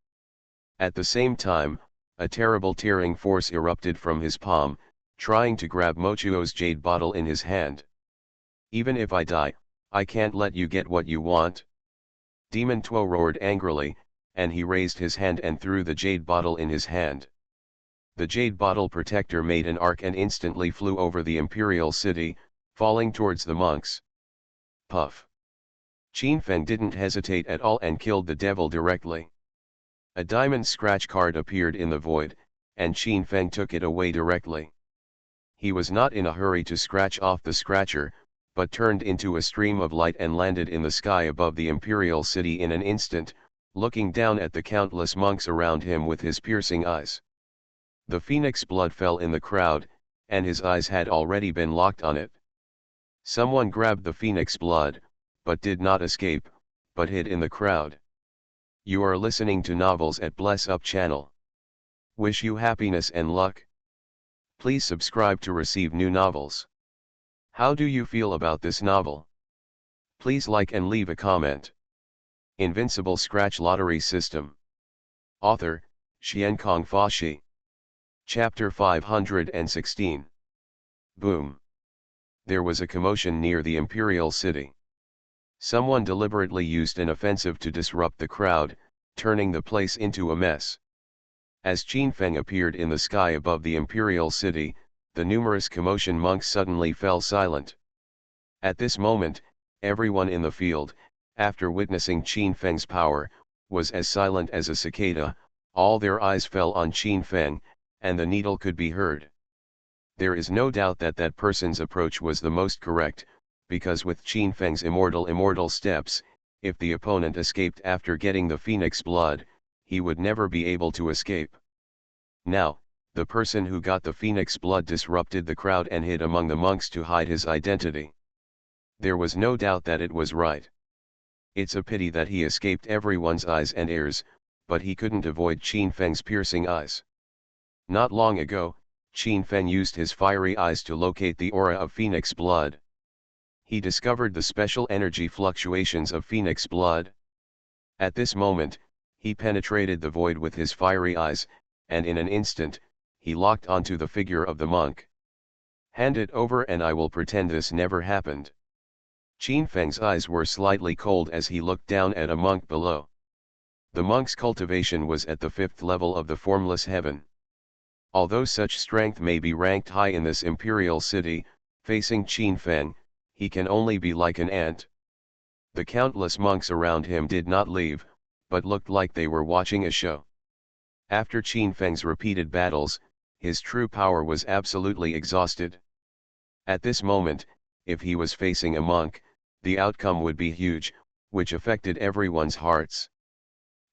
At the same time, a terrible tearing force erupted from his palm, trying to grab Mochuo's jade bottle in his hand. Even if I die, I can't let you get what you want. Demon Tuo roared angrily, and he raised his hand and threw the jade bottle in his hand. The jade bottle protector made an arc and instantly flew over the imperial city, falling towards the monks. Puff. Qin Feng didn't hesitate at all and killed the devil directly. A diamond scratch card appeared in the void, and Qin Feng took it away directly. He was not in a hurry to scratch off the scratcher, but turned into a stream of light and landed in the sky above the imperial city in an instant, looking down at the countless monks around him with his piercing eyes. The Phoenix blood fell in the crowd, and his eyes had already been locked on it. Someone grabbed the Phoenix blood, but did not escape, but hid in the crowd. You are listening to Novels at Bless Up channel. Wish you happiness and luck. Please subscribe to receive new novels. How do you feel about this novel? Please like and leave a comment. Invincible Scratch Lottery System. Author, Xiankong Fashi. Chapter 516. Boom. There was a commotion near the imperial city. Someone deliberately used an offensive to disrupt the crowd, turning the place into a mess. As Qin Feng appeared in the sky above the imperial city, the numerous commotion monks suddenly fell silent. At this moment, everyone in the field, after witnessing Qin Feng's power, was as silent as a cicada. All their eyes fell on Qin Feng, and the needle could be heard. There is no doubt that that person's approach was the most correct, because with Qin Feng's immortal steps, if the opponent escaped after getting the Phoenix blood, he would never be able to escape. Now, the person who got the Phoenix blood disrupted the crowd and hid among the monks to hide his identity. There was no doubt that it was right. It's a pity that he escaped everyone's eyes and ears, but he couldn't avoid Qin Feng's piercing eyes. Not long ago, Qin Feng used his fiery eyes to locate the aura of phoenix blood. He discovered the special energy fluctuations of phoenix blood. At this moment, he penetrated the void with his fiery eyes, and in an instant, he locked onto the figure of the monk. Hand it over and I will pretend this never happened. Qin Feng's eyes were slightly cold as he looked down at a monk below. The monk's cultivation was at the 5th level of the formless heaven. Although such strength may be ranked high in this imperial city, facing Qin Feng, he can only be like an ant. The countless monks around him did not leave, but looked like they were watching a show. After Qin Feng's repeated battles, his true power was absolutely exhausted. At this moment, if he was facing a monk, the outcome would be huge, which affected everyone's hearts.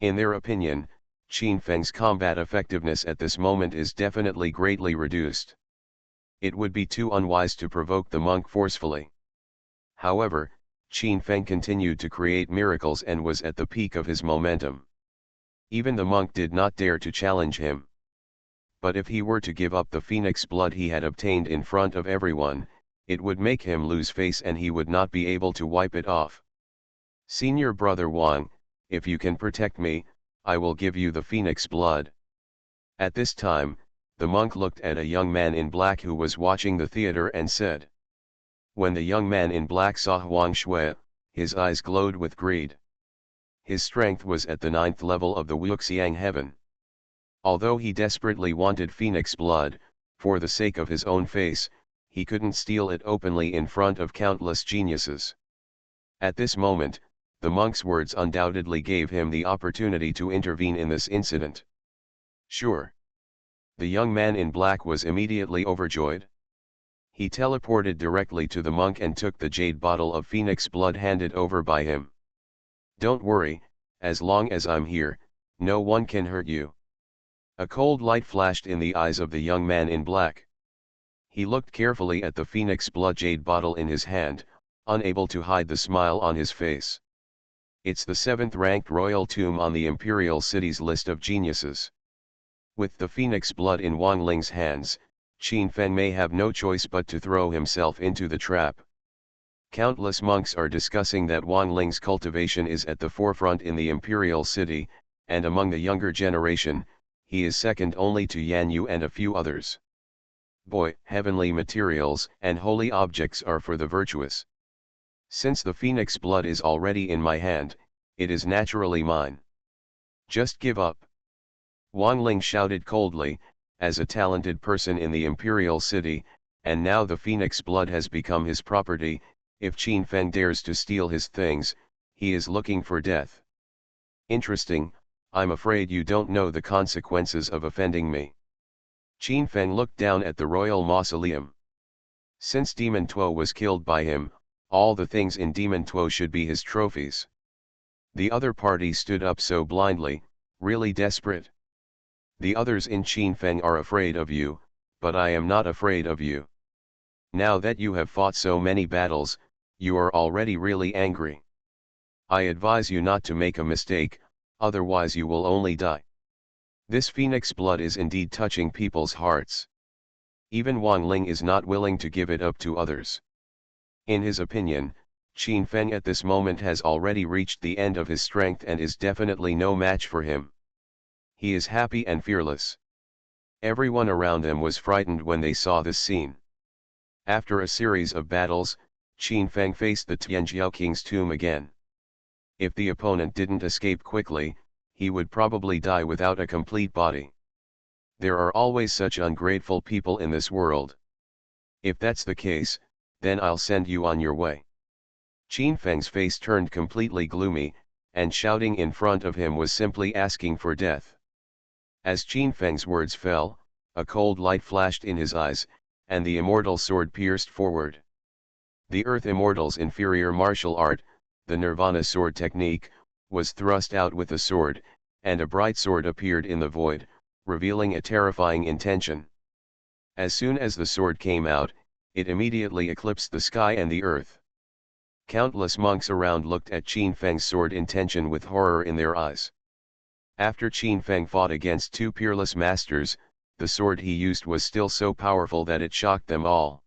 In their opinion, Qin Feng's combat effectiveness at this moment is definitely greatly reduced. It would be too unwise to provoke the monk forcefully. However, Qin Feng continued to create miracles and was at the peak of his momentum. Even the monk did not dare to challenge him. But if he were to give up the phoenix blood he had obtained in front of everyone, it would make him lose face and he would not be able to wipe it off. Senior brother Wang, if you can protect me, I will give you the phoenix blood. At this time, the monk looked at a young man in black who was watching the theater and said. When the young man in black saw Huang Shui, his eyes glowed with greed. His strength was at the 9th level of the Wuxiang heaven. Although he desperately wanted phoenix blood, for the sake of his own face, he couldn't steal it openly in front of countless geniuses. At this moment, the monk's words undoubtedly gave him the opportunity to intervene in this incident. Sure. The young man in black was immediately overjoyed. He teleported directly to the monk and took the jade bottle of phoenix blood handed over by him. Don't worry, as long as I'm here, no one can hurt you. A cold light flashed in the eyes of the young man in black. He looked carefully at the phoenix blood jade bottle in his hand, unable to hide the smile on his face. It's the 7th-ranked royal tomb on the imperial city's list of geniuses. With the phoenix blood in Wang Ling's hands, Qin Feng may have no choice but to throw himself into the trap. Countless monks are discussing that Wang Ling's cultivation is at the forefront in the imperial city, and among the younger generation, he is second only to Yan Yu and a few others. Boy, heavenly materials and holy objects are for the virtuous. Since the phoenix blood is already in my hand, it is naturally mine. Just give up. Wang Ling shouted coldly, as a talented person in the imperial city, and now the phoenix blood has become his property. If Qin Feng dares to steal his things, he is looking for death. Interesting, I'm afraid you don't know the consequences of offending me. Qin Feng looked down at the royal mausoleum. Since Demon Tuo was killed by him, all the things in Demon Tuo should be his trophies. The other party stood up so blindly, really desperate. The others in Qin Feng are afraid of you, but I am not afraid of you. Now that you have fought so many battles, you are already really angry. I advise you not to make a mistake, otherwise you will only die. This phoenix blood is indeed touching people's hearts. Even Wang Ling is not willing to give it up to others. In his opinion, Qin Feng at this moment has already reached the end of his strength and is definitely no match for him. He is happy and fearless. Everyone around them was frightened when they saw this scene. After a series of battles, Qin Feng faced the Tianjiao King's tomb again. If the opponent didn't escape quickly, he would probably die without a complete body. There are always such ungrateful people in this world. If that's the case, then I'll send you on your way. Qin Feng's face turned completely gloomy, and shouting in front of him was simply asking for death. As Qin Feng's words fell, a cold light flashed in his eyes, and the immortal sword pierced forward. The Earth Immortal's inferior martial art, the Nirvana sword technique, was thrust out with the sword, and a bright sword appeared in the void, revealing a terrifying intention. As soon as the sword came out, it immediately eclipsed the sky and the earth. Countless monks around looked at Qin Feng's sword intention with horror in their eyes. After Qin Feng fought against two peerless masters, the sword he used was still so powerful that it shocked them all.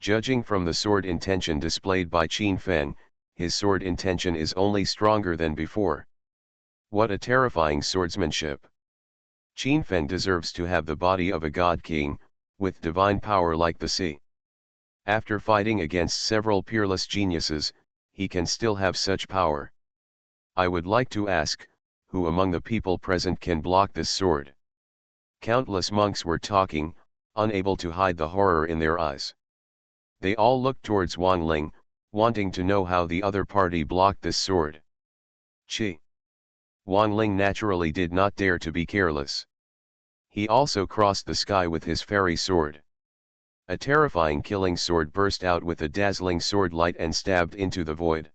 Judging from the sword intention displayed by Qin Feng, his sword intention is only stronger than before. What a terrifying swordsmanship! Qin Feng deserves to have the body of a god king, with divine power like the sea. After fighting against several peerless geniuses, he can still have such power. I would like to ask, who among the people present can block this sword? Countless monks were talking, unable to hide the horror in their eyes. They all looked towards Wang Ling, wanting to know how the other party blocked this sword. Chi. Wang Ling naturally did not dare to be careless. He also crossed the sky with his fairy sword. A terrifying killing sword burst out with a dazzling sword light and stabbed into the void.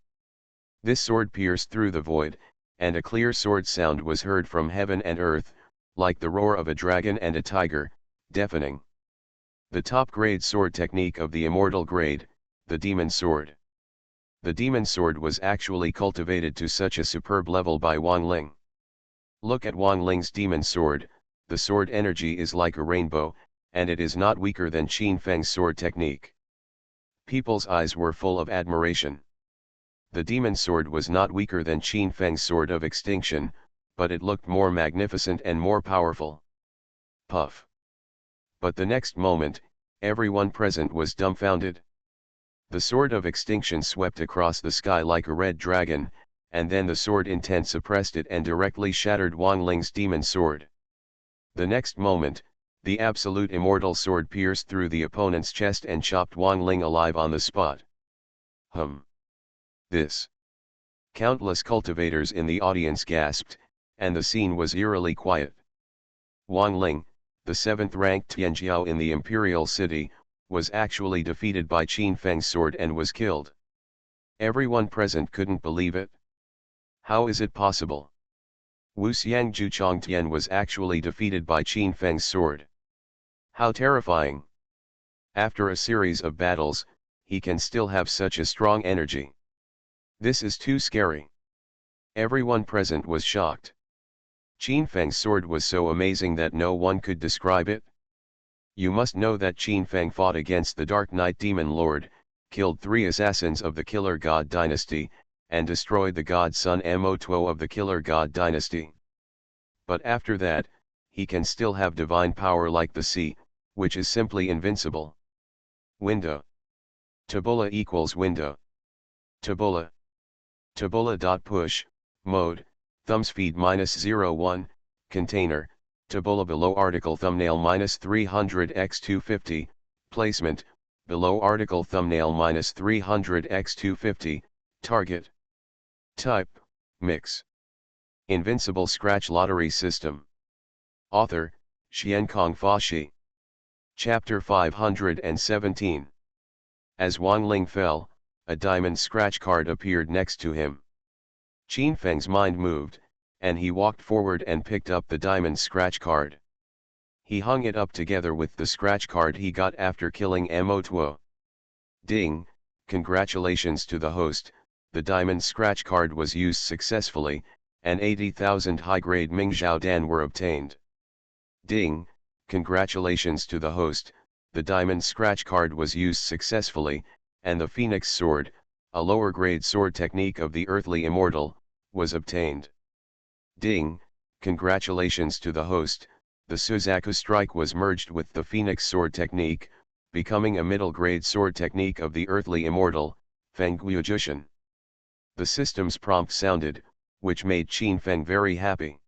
This sword pierced through the void, and a clear sword sound was heard from heaven and earth, like the roar of a dragon and a tiger, deafening. The top-grade sword technique of the immortal grade, the demon sword. The demon sword was actually cultivated to such a superb level by Wang Ling. Look at Wang Ling's demon sword, the sword energy is like a rainbow, and it is not weaker than Qin Feng's sword technique. People's eyes were full of admiration. The demon sword was not weaker than Qin Feng's sword of extinction, but it looked more magnificent and more powerful. Puff. But the next moment, everyone present was dumbfounded. The sword of extinction swept across the sky like a red dragon, and then the sword intent suppressed it and directly shattered Wang Ling's demon sword. The next moment, the absolute immortal sword pierced through the opponent's chest and chopped Wang Ling alive on the spot. This. Countless cultivators in the audience gasped, and the scene was eerily quiet. Wang Ling, the 7th-ranked Tianjiao in the imperial city, was actually defeated by Qin Feng's sword and was killed. Everyone present couldn't believe it. How is it possible? Wu Xiangju Chongtian was actually defeated by Qin Feng's sword. How terrifying! After a series of battles, he can still have such a strong energy. This is too scary. Everyone present was shocked. Qin Feng's sword was so amazing that no one could describe it. You must know that Qin Feng fought against the Dark Knight Demon Lord, killed 3 assassins of the Killer God Dynasty, and destroyed the god son Mo Tuo of the Killer God Dynasty. But after that, he can still have divine power like the sea, which is simply invincible. Window. Tabula equals window. Tabula. Tabula.push, mode, thumbspeed -01, container, tabula below article thumbnail -300x250, placement, below article thumbnail -300x250, target. Type, mix. Invincible Scratch Lottery System. Author, Xiankong Fashi. Chapter 517. As Wang Ling fell, a diamond scratch card appeared next to him. Qin Feng's mind moved, and he walked forward and picked up the diamond scratch card. He hung it up together with the scratch card he got after killing Mo Tuo. Ding, congratulations to the host, the diamond scratch card was used successfully, and 80,000 high-grade Mingzhao Dan were obtained. Ding, congratulations to the host, the diamond scratch card was used successfully, and the Phoenix Sword, a lower-grade sword technique of the Earthly Immortal, was obtained. Ding, congratulations to the host, the Suzaku Strike was merged with the Phoenix Sword technique, becoming a middle-grade sword technique of the Earthly Immortal, Fengguiyujushin. The system's prompt sounded, which made Qin Feng very happy.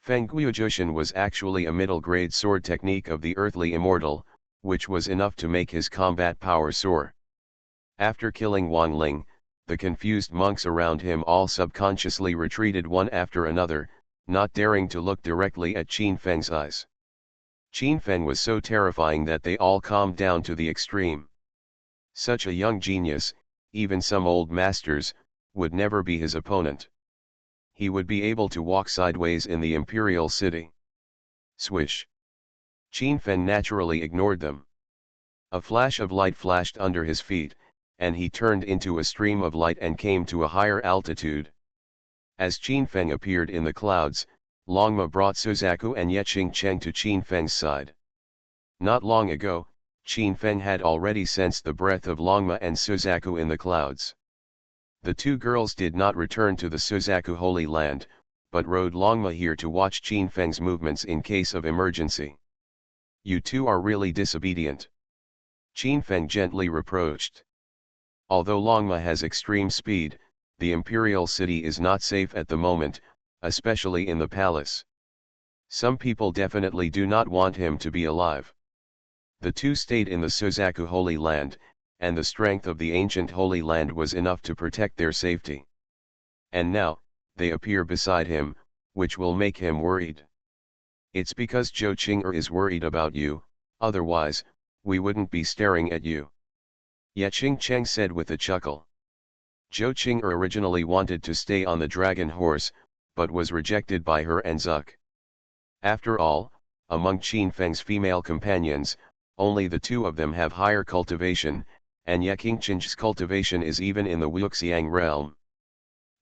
Fengguiyujushin was actually a middle-grade sword technique of the Earthly Immortal, which was enough to make his combat power soar. After killing Wang Ling, the confused monks around him all subconsciously retreated one after another, not daring to look directly at Qin Feng's eyes. Qin Feng was so terrifying that they all calmed down to the extreme. Such a young genius, even some old masters, would never be his opponent. He would be able to walk sideways in the imperial city. Swish. Qin Feng naturally ignored them. A flash of light flashed under his feet, and he turned into a stream of light and came to a higher altitude. As Qin Feng appeared in the clouds, Longma brought Suzaku and Yeching Cheng to Qin Feng's side. Not long ago, Qin Feng had already sensed the breath of Longma and Suzaku in the clouds. The two girls did not return to the Suzaku Holy Land, but rode Longma here to watch Qin Feng's movements in case of emergency. You two are really disobedient, Qin Feng gently reproached. Although Longma has extreme speed, the imperial city is not safe at the moment, especially in the palace. Some people definitely do not want him to be alive. The two stayed in the Suzaku Holy Land, and the strength of the ancient Holy Land was enough to protect their safety. And now, they appear beside him, which will make him worried. It's because Zhou Qing'er is worried about you, otherwise, we wouldn't be staring at you. Yeching Cheng said with a chuckle. Zhou Qing'er originally wanted to stay on the dragon horse, but was rejected by her and Zuck. After all, among Qin Feng's female companions, only the two of them have higher cultivation, and Yeching Cheng's cultivation is even in the Wuxiang realm.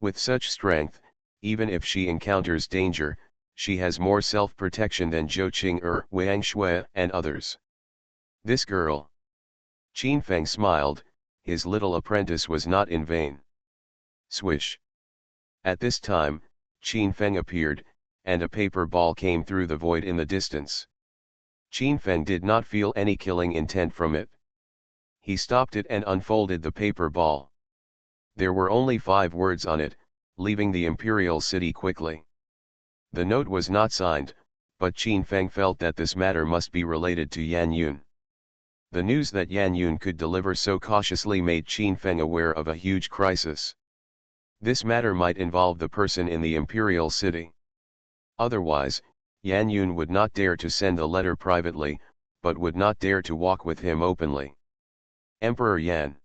With such strength, even if she encounters danger, she has more self-protection than Zhou Qing'er, Wang Shui, and others. This girl. Qin Feng smiled, his little apprentice was not in vain. Swish. At this time, Qin Feng appeared, and a paper ball came through the void in the distance. Qin Feng did not feel any killing intent from it. He stopped it and unfolded the paper ball. There were only 5 words on it, leaving the imperial city quickly. The note was not signed, but Qin Feng felt that this matter must be related to Yan Yun. The news that Yan Yun could deliver so cautiously made Qin Feng aware of a huge crisis. This matter might involve the person in the imperial city. Otherwise, Yan Yun would not dare to send a letter privately, but would not dare to walk with him openly. Emperor Yan.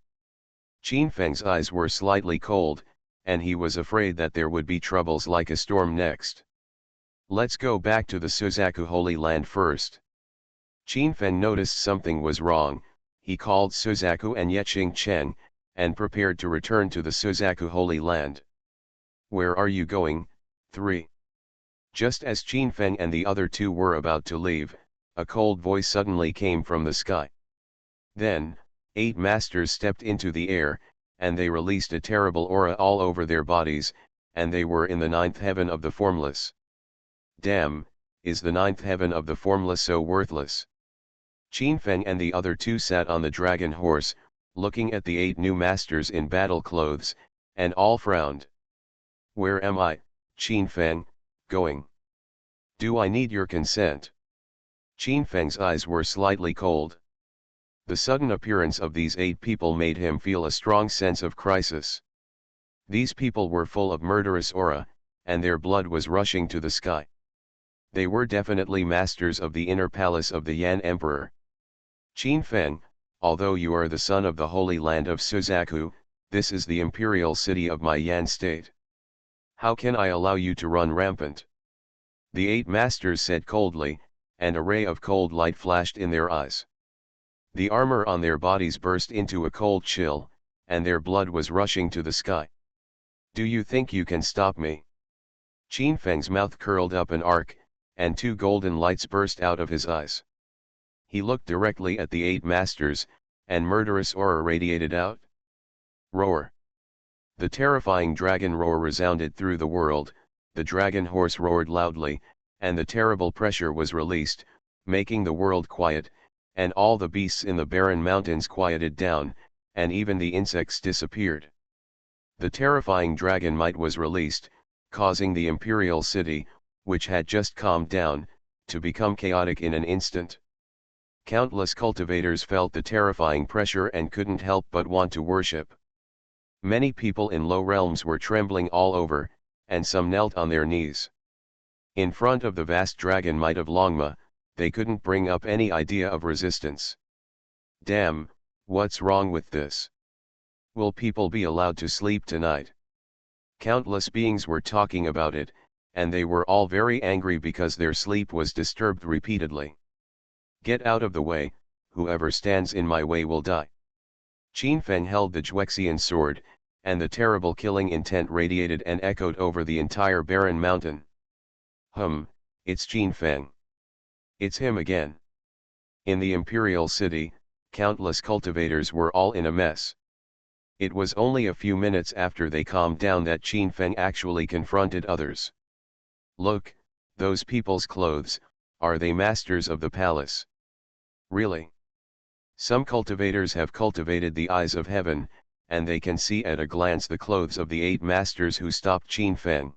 Qin Feng's eyes were slightly cold, and he was afraid that there would be troubles like a storm next. Let's go back to the Suzaku Holy Land first. Qin Feng noticed something was wrong. He called Suzaku and Yeching Cheng, and prepared to return to the Suzaku Holy Land. Where are you going? 3. Just as Qin Feng and the other two were about to leave, a cold voice suddenly came from the sky. Then, 8 masters stepped into the air, and they released a terrible aura all over their bodies, and they were in the 9th heaven of the formless. Damn, is the 9th heaven of the formless so worthless? Qin Feng and the other two sat on the dragon horse, looking at the 8 new masters in battle clothes, and all frowned. Where am I, Qin Feng, going? Do I need your consent? Qin Feng's eyes were slightly cold. The sudden appearance of these 8 people made him feel a strong sense of crisis. These people were full of murderous aura, and their blood was rushing to the sky. They were definitely masters of the inner palace of the Yan Emperor. Qin Feng, although you are the son of the Holy Land of Suzaku, this is the imperial city of my Yan state. How can I allow you to run rampant? The 8 masters said coldly, and a ray of cold light flashed in their eyes. The armor on their bodies burst into a cold chill, and their blood was rushing to the sky. Do you think you can stop me? Qin Feng's mouth curled up an arc, and 2 golden lights burst out of his eyes. He looked directly at the 8 masters, and murderous aura radiated out. Roar! The terrifying dragon roar resounded through the world. The dragon horse roared loudly, and the terrible pressure was released, making the world quiet, and all the beasts in the barren mountains quieted down, and even the insects disappeared. The terrifying dragon might was released, causing the imperial city, which had just calmed down, to become chaotic in an instant. Countless cultivators felt the terrifying pressure and couldn't help but want to worship. Many people in low realms were trembling all over, and some knelt on their knees. In front of the vast dragon might of Longma, they couldn't bring up any idea of resistance. Damn, what's wrong with this? Will people be allowed to sleep tonight? Countless beings were talking about it, and they were all very angry because their sleep was disturbed repeatedly. Get out of the way, whoever stands in my way will die. Qin Feng held the Juexian sword, and the terrible killing intent radiated and echoed over the entire barren mountain. It's Qin Feng. It's him again. In the Imperial City, countless cultivators were all in a mess. It was only a few minutes after they calmed down that Qin Feng actually confronted others. Look, those people's clothes, are they masters of the palace? Really? Some cultivators have cultivated the eyes of heaven, and they can see at a glance the clothes of the 8 masters who stopped Qin Feng.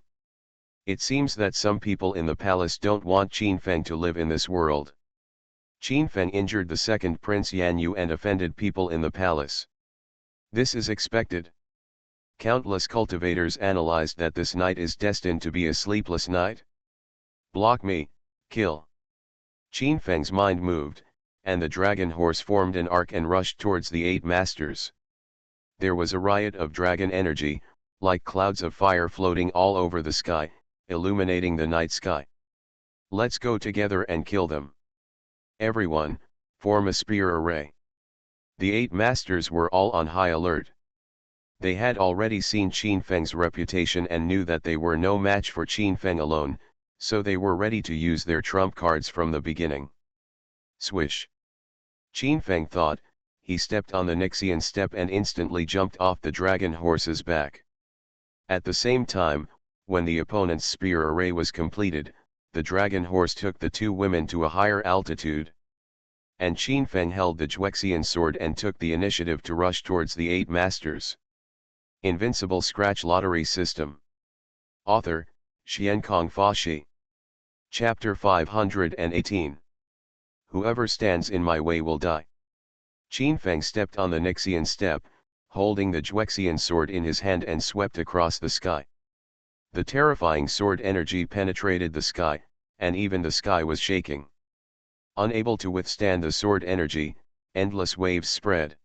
It seems that some people in the palace don't want Qin Feng to live in this world. Qin Feng injured the second Prince Yan Yu and offended people in the palace. This is expected. Countless cultivators analyzed that this night is destined to be a sleepless night. Block me, kill. Qin Feng's mind moved, and the dragon horse formed an arc and rushed towards the 8 masters. There was a riot of dragon energy, like clouds of fire floating all over the sky, illuminating the night sky. Let's go together and kill them. Everyone, form a spear array. The 8 masters were all on high alert. They had already seen Qin Feng's reputation and knew that they were no match for Qin Feng alone, so they were ready to use their trump cards from the beginning. Swish. Qin Feng thought. He stepped on the Nixian step and instantly jumped off the dragon horse's back. At the same time, when the opponent's spear array was completed, the dragon horse took the 2 women to a higher altitude. And Qin Feng held the Juexian sword and took the initiative to rush towards the 8 masters. Invincible Scratch Lottery System. Author, Xiankong Fashi. Chapter 518. Whoever stands in my way will die. Qin Feng stepped on the Nixian step, holding the Juexian sword in his hand and swept across the sky. The terrifying sword energy penetrated the sky, and even the sky was shaking. Unable to withstand the sword energy, endless waves spread.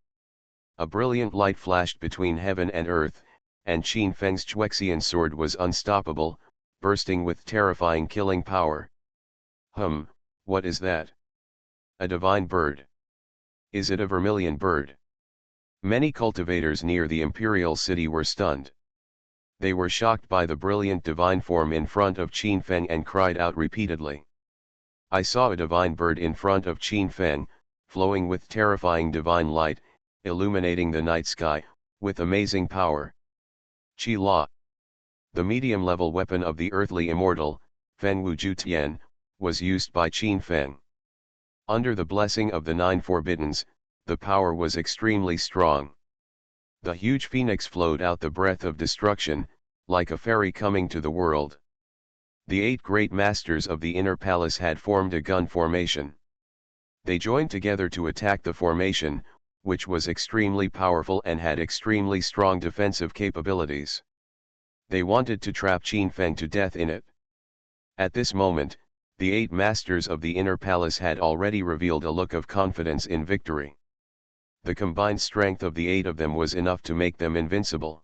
A brilliant light flashed between heaven and earth, and Qin Feng's Juexian sword was unstoppable, bursting with terrifying killing power. What is that? A divine bird. Is it a vermilion bird? Many cultivators near the Imperial City were stunned. They were shocked by the brilliant divine form in front of Qin Feng and cried out repeatedly. I saw a divine bird in front of Qin Feng, flowing with terrifying divine light, illuminating the night sky, with amazing power. Qi La. The medium-level weapon of the earthly immortal, Feng Wuju Tian, was used by Qin Feng. Under the blessing of the 9 forbiddens, the power was extremely strong. The huge phoenix flowed out the breath of destruction, like a fairy coming to the world. The 8 great masters of the inner palace had formed a gun formation. They joined together to attack the formation, which was extremely powerful and had extremely strong defensive capabilities. They wanted to trap Qin Feng to death in it. At this moment, the 8 masters of the inner palace had already revealed a look of confidence in victory. The combined strength of the 8 of them was enough to make them invincible.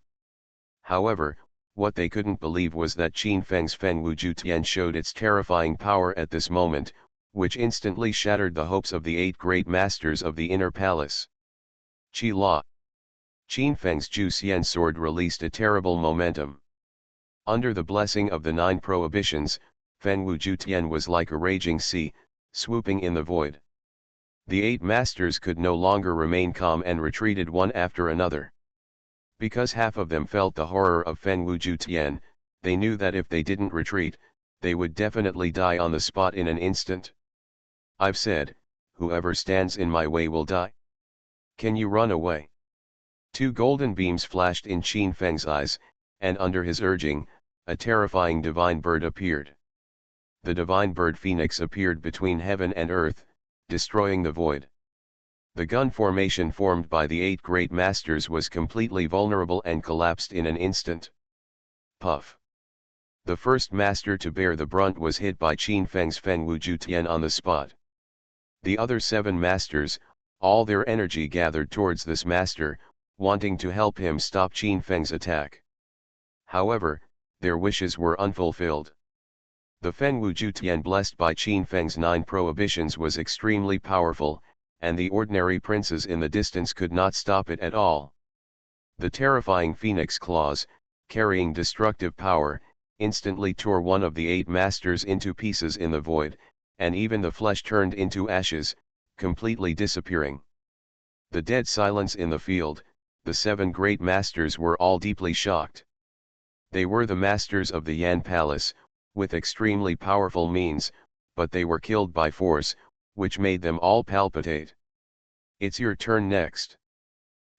However, what they couldn't believe was that Qin Feng's Feng Wuju Tian showed its terrifying power at this moment, which instantly shattered the hopes of the 8 great masters of the inner palace. Qi La. Qin Feng's Juxian sword released a terrible momentum. Under the blessing of the 9 prohibitions, Feng Wuju Tian was like a raging sea, swooping in the void. The 8 masters could no longer remain calm and retreated one after another. Because half of them felt the horror of Feng Wuju Tian, they knew that if they didn't retreat, they would definitely die on the spot in an instant. I've said, whoever stands in my way will die. Can you run away? 2 golden beams flashed in Qin Feng's eyes, and under his urging, a terrifying divine bird appeared. The divine bird phoenix appeared between heaven and earth, destroying the void. The gun formation formed by the 8 great masters was completely vulnerable and collapsed in an instant. Puff. The first master to bear the brunt was hit by Qin Feng's Feng Wuju Tian on the spot. The other 7 masters, all their energy gathered towards this master, wanting to help him stop Qin Feng's attack. However, their wishes were unfulfilled. The Feng Wuju Tian blessed by Qin Feng's 9 prohibitions was extremely powerful, and the ordinary princes in the distance could not stop it at all. The terrifying phoenix claws, carrying destructive power, instantly tore one of the 8 masters into pieces in the void, and even the flesh turned into ashes, completely disappearing. The dead silence in the field, the 7 great masters were all deeply shocked. They were the masters of the Yan Palace, with extremely powerful means, but they were killed by force, which made them all palpitate. It's your turn next.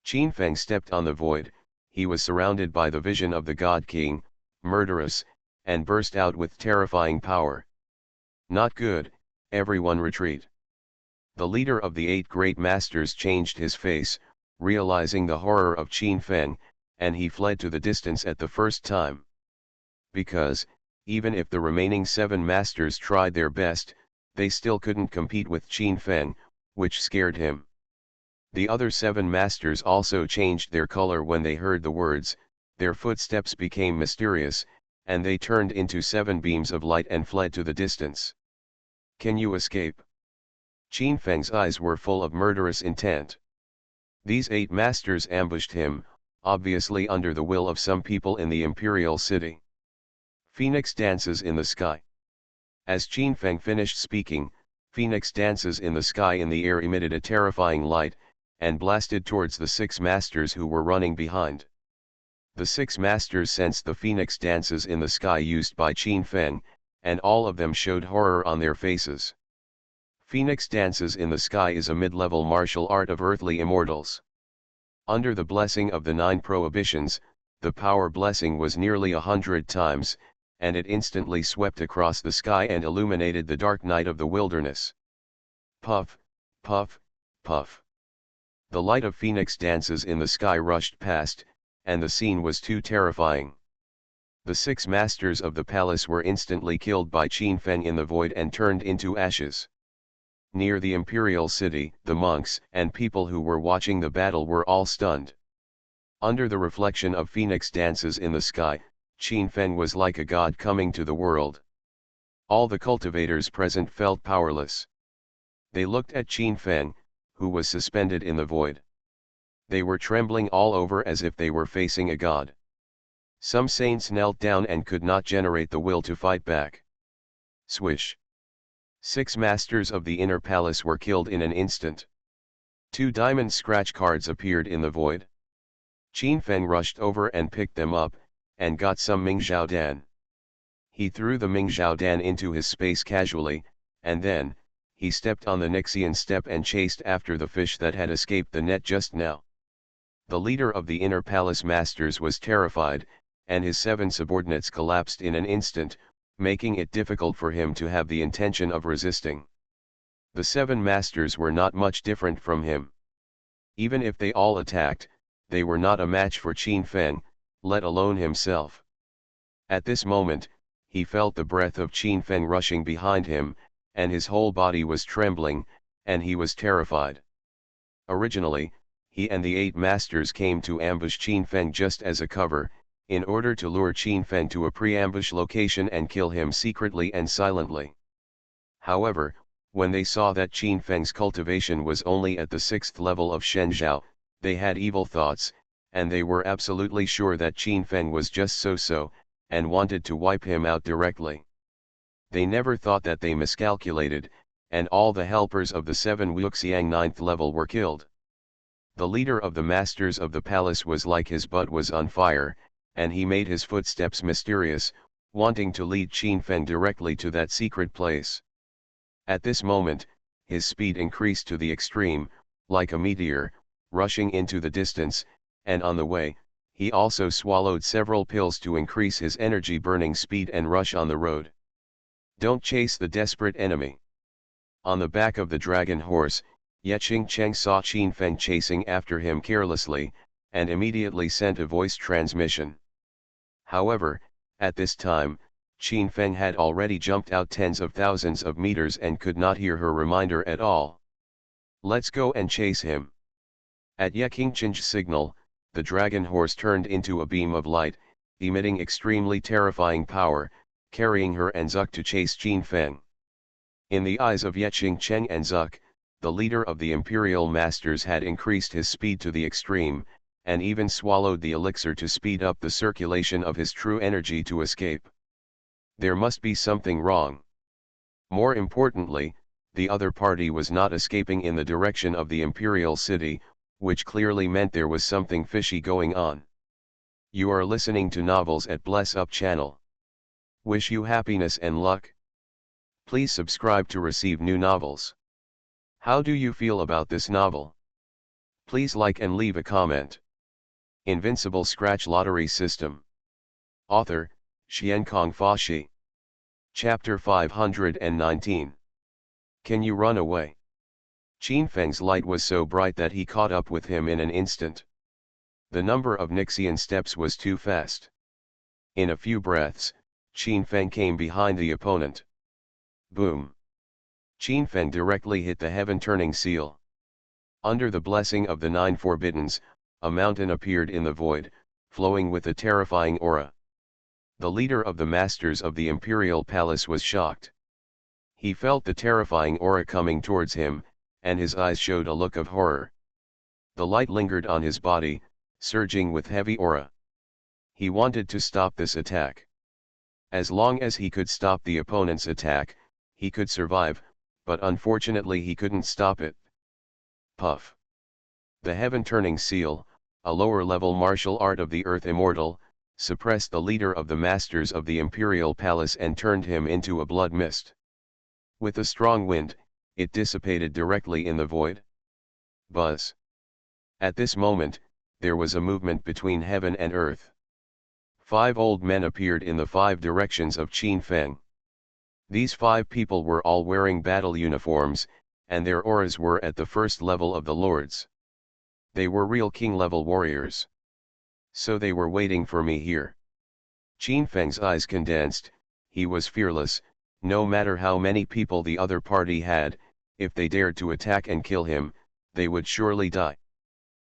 Qin Feng stepped on the void. He was surrounded by the vision of the God King, murderous, and burst out with terrifying power. Not good, everyone retreat. The leader of the 8 great masters changed his face, realizing the horror of Qin Feng, and he fled to the distance at the first time. Because, even if the remaining 7 masters tried their best, they still couldn't compete with Qin Feng, which scared him. The other 7 masters also changed their color when they heard the words, their footsteps became mysterious, and they turned into 7 beams of light and fled to the distance. Can you escape? Qin Feng's eyes were full of murderous intent. These 8 masters ambushed him, obviously under the will of some people in the imperial city. Phoenix dances in the sky. As Qin Feng finished speaking, Phoenix dances in the sky in the air emitted a terrifying light, and blasted towards the 6 masters who were running behind. The 6 masters sensed the phoenix dances in the sky used by Qin Feng, and all of them showed horror on their faces. Phoenix dances in the sky is a mid-level martial art of earthly immortals. Under the blessing of the 9 prohibitions, the power blessing was nearly 100 times, and it instantly swept across the sky and illuminated the dark night of the wilderness. Puff, puff, puff. The light of Phoenix dances in the sky rushed past, and the scene was too terrifying. The 6 masters of the palace were instantly killed by Qin Feng in the void and turned into ashes. Near the imperial city, the monks and people who were watching the battle were all stunned. Under the reflection of Phoenix dances in the sky, Qin Feng was like a god coming to the world. All the cultivators present felt powerless. They looked at Qin Feng, who was suspended in the void. They were trembling all over as if they were facing a god. Some saints knelt down and could not generate the will to fight back. Swish. 6 masters of the inner palace were killed in an instant. 2 diamond scratch cards appeared in the void. Qin Feng rushed over and picked them up, and got some Mingzhao Dan. He threw the Mingzhao Dan into his space casually, and then, he stepped on the Nixian step and chased after the fish that had escaped the net just now. The leader of the inner palace masters was terrified, and his 7 subordinates collapsed in an instant, making it difficult for him to have the intention of resisting. The 7 masters were not much different from him. Even if they all attacked, they were not a match for Qin Feng, let alone himself. At this moment, he felt the breath of Qin Feng rushing behind him, and his whole body was trembling, and he was terrified. Originally, he and the 8 masters came to ambush Qin Feng just as a cover, in order to lure Qin Feng to a pre-ambush location and kill him secretly and silently. However, when they saw that Qin Feng's cultivation was only at the 6th level of Shenzhou, they had evil thoughts, and they were absolutely sure that Qin Feng was just so-so, and wanted to wipe him out directly. They never thought that they miscalculated, and all the helpers of the 7 Wuxiang 9th level were killed. The leader of the masters of the palace was like his butt was on fire, and he made his footsteps mysterious, wanting to lead Qin Feng directly to that secret place. At this moment, his speed increased to the extreme, like a meteor, rushing into the distance, and on the way, he also swallowed several pills to increase his energy burning speed and rush on the road. Don't chase the desperate enemy. On the back of the dragon horse, Ye Qingcheng saw Qin Feng chasing after him carelessly, and immediately sent a voice transmission. However, at this time, Qin Feng had already jumped out tens of thousands of meters and could not hear her reminder at all. Let's go and chase him. At Ye Qingcheng's signal, the dragon horse turned into a beam of light, emitting extremely terrifying power, carrying her and Zuck to chase Qin Feng. In the eyes of Ye Qingcheng and Zuck, the leader of the imperial masters had increased his speed to the extreme, and even swallowed the elixir to speed up the circulation of his true energy to escape. There must be something wrong. More importantly, the other party was not escaping in the direction of the Imperial City, which clearly meant there was something fishy going on. You are listening to Novels at Bless Up channel. Wish you happiness and luck. Please subscribe to receive new novels. How do you feel about this novel? Please like and leave a comment. Invincible Scratch Lottery System. Author, Xiankong Fashi. Chapter 519. Can you run away? Qin Feng's light was so bright that he caught up with him in an instant. The number of Nixian steps was too fast. In a few breaths, Qin Feng came behind the opponent. Boom! Qin Feng directly hit the heaven-turning seal. Under the blessing of the Nine Forbiddens, a mountain appeared in the void, flowing with a terrifying aura. The leader of the masters of the Imperial Palace was shocked. He felt the terrifying aura coming towards him, and his eyes showed a look of horror. The light lingered on his body, surging with heavy aura. He wanted to stop this attack. As long as he could stop the opponent's attack, he could survive, but unfortunately he couldn't stop it. Puff! The heaven-turning seal, a lower-level martial art of the Earth Immortal, suppressed the leader of the masters of the Imperial Palace and turned him into a blood mist. With a strong wind, it dissipated directly in the void. Buzz! At this moment, there was a movement between heaven and earth. 5 old men appeared in the 5 directions of Qin Feng. These 5 people were all wearing battle uniforms, and their auras were at the first level of the lords. They were real king-level warriors. So they were waiting for me here. Qin Feng's eyes condensed. He was fearless. No matter how many people the other party had, if they dared to attack and kill him, they would surely die.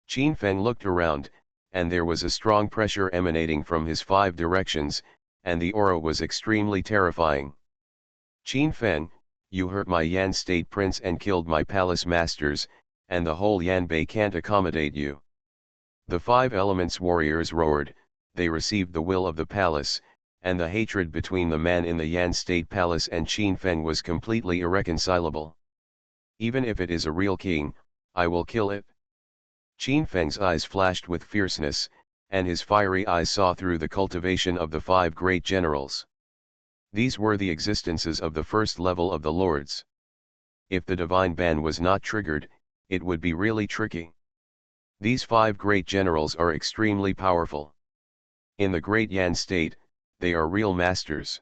Qin Feng looked around, and there was a strong pressure emanating from his 5 directions, and the aura was extremely terrifying. Qin Feng, you hurt my Yan state prince and killed my palace masters, and the whole Yanbei can't accommodate you. The 5 elements warriors roared. They received the will of the palace, and the hatred between the man in the Yan state palace and Qin Feng was completely irreconcilable. Even if it is a real king, I will kill it. Qin Feng's eyes flashed with fierceness, and his fiery eyes saw through the cultivation of the 5 great generals. These were the existences of the first level of the lords. If the divine ban was not triggered, it would be really tricky. These 5 great generals are extremely powerful. In the Great Yan state, they are real masters.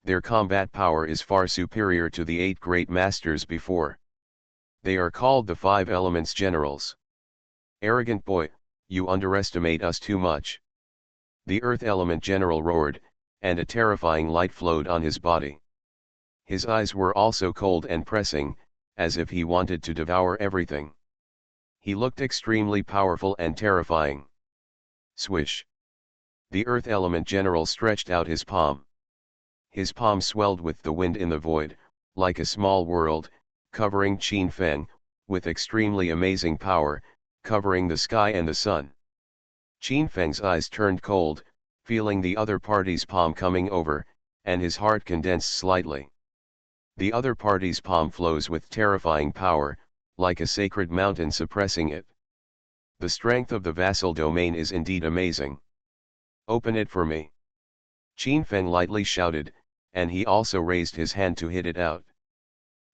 Their combat power is far superior to the 8 great masters before. They are called the 5 elements generals. Arrogant boy, you underestimate us too much. The earth element general roared, and a terrifying light flowed on his body. His eyes were also cold and pressing, as if he wanted to devour everything. He looked extremely powerful and terrifying. Swish! The earth element general stretched out his palm. His palm swelled with the wind in the void, like a small world, covering Qin Feng, with extremely amazing power, covering the sky and the sun. Qin Feng's eyes turned cold, feeling the other party's palm coming over, and his heart condensed slightly. The other party's palm flows with terrifying power, like a sacred mountain suppressing it. The strength of the vassal domain is indeed amazing. Open it for me. Qin Feng lightly shouted, and he also raised his hand to hit it out.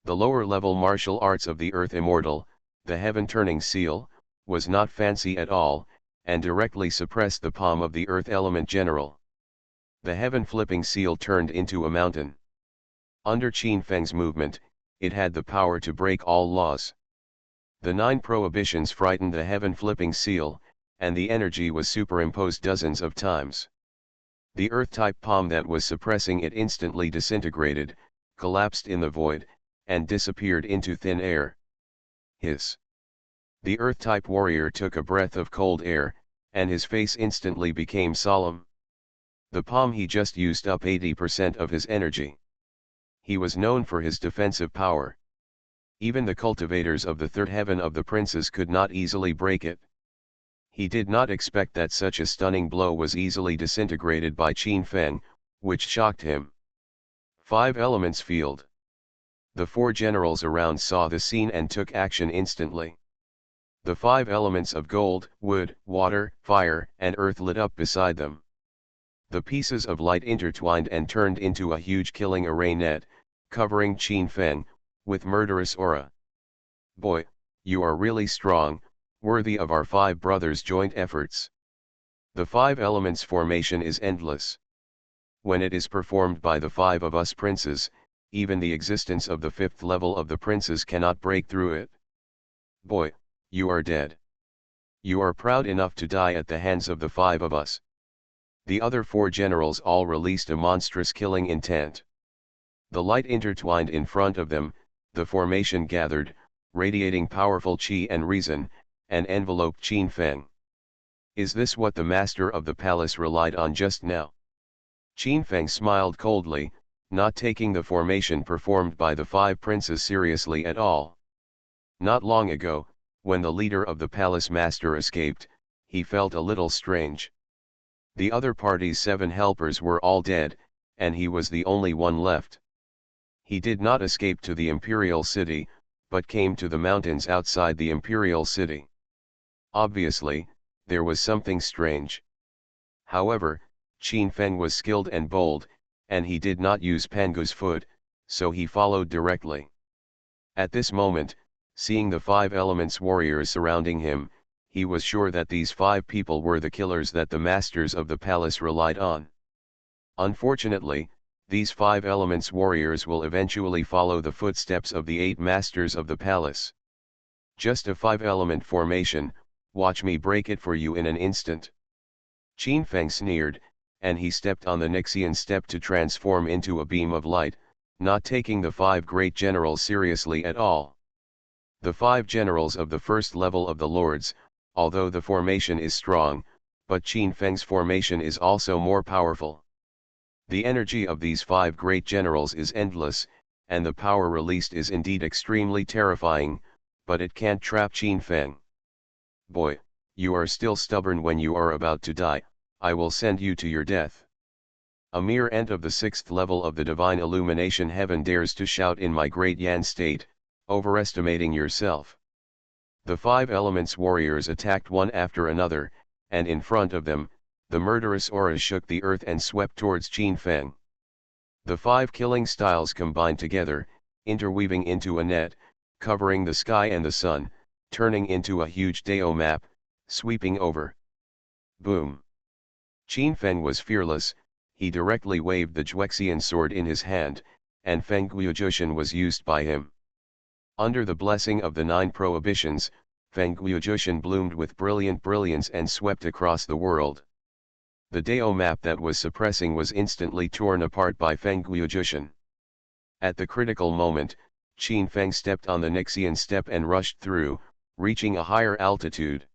The lower-level martial arts of the Earth Immortal, the heaven-turning seal, was not fancy at all, and directly suppressed the palm of the Earth Element General. The heaven-flipping seal turned into a mountain. Under Qin Feng's movement, it had the power to break all laws. The 9 prohibitions frightened the heaven-flipping seal, and the energy was superimposed dozens of times. The Earth-type palm that was suppressing it instantly disintegrated, collapsed in the void, and disappeared into thin air. Hiss! The Earth-type warrior took a breath of cold air, and his face instantly became solemn. The palm he just used up 80% of his energy. He was known for his defensive power. Even the cultivators of the third heaven of the princes could not easily break it. He did not expect that such a stunning blow was easily disintegrated by Qin Feng, which shocked him. 5 elements field. The 4 generals around saw the scene and took action instantly. The 5 elements of gold, wood, water, fire, and earth lit up beside them. The pieces of light intertwined and turned into a huge killing array net, covering Qin Feng, with murderous aura. Boy, you are really strong, worthy of our 5 brothers' joint efforts. The 5 elements formation is endless. When it is performed by the 5 of us princes, even the existence of the 5th level of the princes cannot break through it. Boy, you are dead. You are proud enough to die at the hands of the 5 of us. The other 4 generals all released a monstrous killing intent. The light intertwined in front of them, the formation gathered, radiating powerful qi and reason, and enveloped Qin Feng. Is this what the master of the palace relied on just now? Qin Feng smiled coldly, not taking the formation performed by the 5 princes seriously at all. Not long ago, when the leader of the palace master escaped, he felt a little strange. The other party's 7 helpers were all dead, and he was the only one left. He did not escape to the imperial city, but came to the mountains outside the imperial city. Obviously, there was something strange. However, Qin Feng was skilled and bold, and he did not use Pangu's foot, so he followed directly. At this moment, seeing the 5 elements warriors surrounding him, he was sure that these 5 people were the killers that the masters of the palace relied on. Unfortunately, these 5 elements warriors will eventually follow the footsteps of the 8 masters of the palace. Just a 5-element formation, watch me break it for you in an instant. Qin Feng sneered, and he stepped on the Nixian step to transform into a beam of light, not taking the 5 great generals seriously at all. The 5 generals of the first level of the lords, although the formation is strong, but Qin Feng's formation is also more powerful. The energy of these 5 great generals is endless, and the power released is indeed extremely terrifying, but it can't trap Qin Feng. Boy, you are still stubborn. When you are about to die, I will send you to your death. A mere ant of the 6th level of the divine illumination heaven dares to shout in my great Yan state, overestimating yourself. The 5 elements warriors attacked one after another, and in front of them, the murderous auras shook the earth and swept towards Qin Feng. The 5 killing styles combined together, interweaving into a net, covering the sky and the sun, turning into a huge Dao map, sweeping over. Boom! Qin Feng was fearless, he directly waved the Juexian sword in his hand, and Feng Guiyujushan was used by him. Under the blessing of the 9 prohibitions, Feng Guiyujushan bloomed with brilliant brilliance and swept across the world. The Dao map that was suppressing was instantly torn apart by Feng Guiyujushan. At the critical moment, Qin Feng stepped on the Nixian step and rushed through, reaching a higher altitude.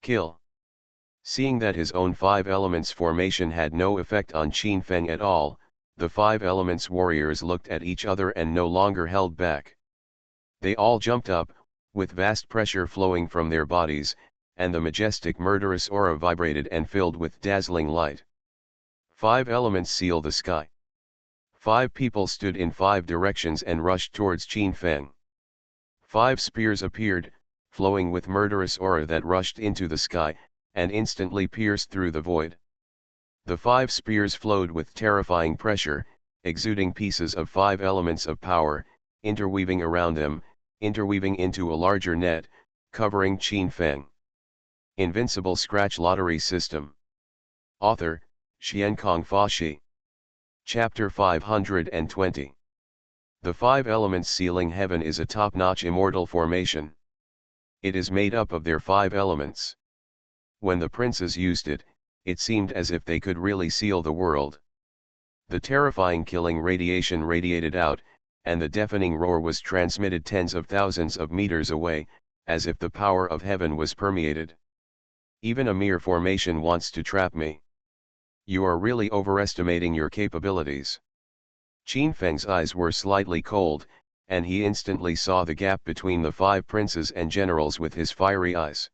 Kill. Seeing that his own 5 elements formation had no effect on Qin Feng at all, the 5 elements warriors looked at each other and no longer held back. They all jumped up, with vast pressure flowing from their bodies, and the majestic murderous aura vibrated and filled with dazzling light. 5 elements seal the sky. 5 people stood in 5 directions and rushed towards Qin Feng. 5 spears appeared, flowing with murderous aura that rushed into the sky, and instantly pierced through the void. The 5 spears flowed with terrifying pressure, exuding pieces of 5 elements of power, interweaving around them, interweaving into a larger net, covering Qin Feng. Invincible Scratch Lottery System. Author, Xiankong Fashi. Chapter 520. The 5 elements sealing heaven is a top-notch immortal formation. It is made up of their 5 elements. When the princes used it, it seemed as if they could really seal the world. The terrifying killing radiation radiated out, and the deafening roar was transmitted tens of thousands of meters away, as if the power of heaven was permeated. Even a mere formation wants to trap me. You are really overestimating your capabilities. Qin Feng's eyes were slightly cold, and he instantly saw the gap between the 5 princes and generals with his fiery eyes.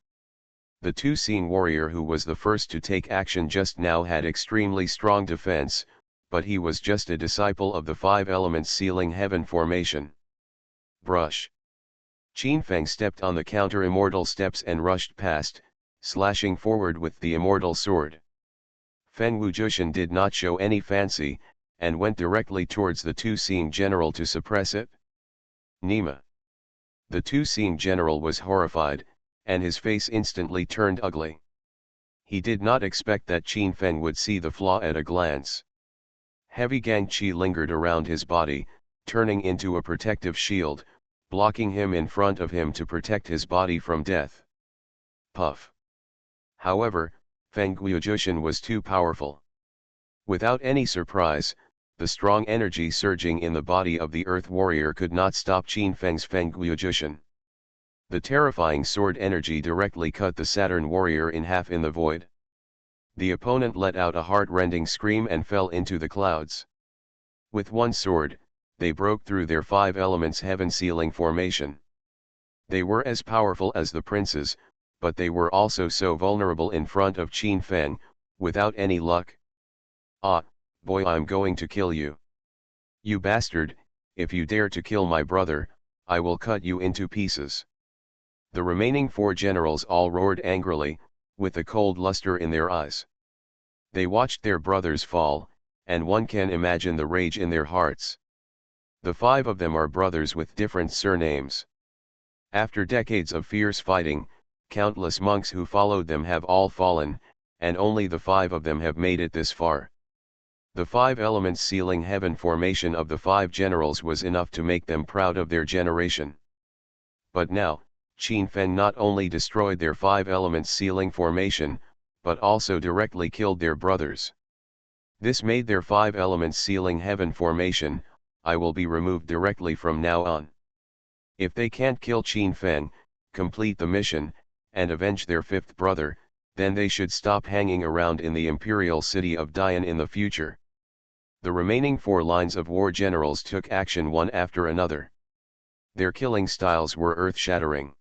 The 2-seeing warrior who was the first to take action just now had extremely strong defense, but he was just a disciple of the five elements sealing heaven formation. Brush. Qin Feng stepped on the counter-immortal steps and rushed past, slashing forward with the immortal sword. Feng Wuzhishan did not show any fancy, and went directly towards the two-seeing general to suppress it. Nima. The two-seeing general was horrified, and his face instantly turned ugly. He did not expect that Qin Feng would see the flaw at a glance. Heavy gang qi lingered around his body, turning into a protective shield, blocking him in front of him to protect his body from death. Puff. However, Feng Wuzhishan was too powerful. Without any surprise, the strong energy surging in the body of the Earth Warrior could not stop Qin Feng's Feng Wuzhishan. The terrifying sword energy directly cut the Saturn Warrior in half in the void. The opponent let out a heart-rending scream and fell into the clouds. With one sword, they broke through their five elements heaven-sealing formation. They were as powerful as the princes, but they were also so vulnerable in front of Qin Feng, without any luck. Ah, boy, I'm going to kill you. You bastard, if you dare to kill my brother, I will cut you into pieces. The remaining four generals all roared angrily, with the cold luster in their eyes. They watched their brothers fall, and one can imagine the rage in their hearts. The five of them are brothers with different surnames. After decades of fierce fighting, countless monks who followed them have all fallen, and only the five of them have made it this far. The five elements sealing heaven formation of the five generals was enough to make them proud of their generation. But now, Qin Feng not only destroyed their five elements sealing formation, but also directly killed their brothers. This made their five elements sealing heaven formation, I will be removed directly from now on. If they can't kill Qin Feng, complete the mission, and avenge their fifth brother, then they should stop hanging around in the imperial city of Dian in the future. The remaining four lines of war generals took action one after another. Their killing styles were earth-shattering.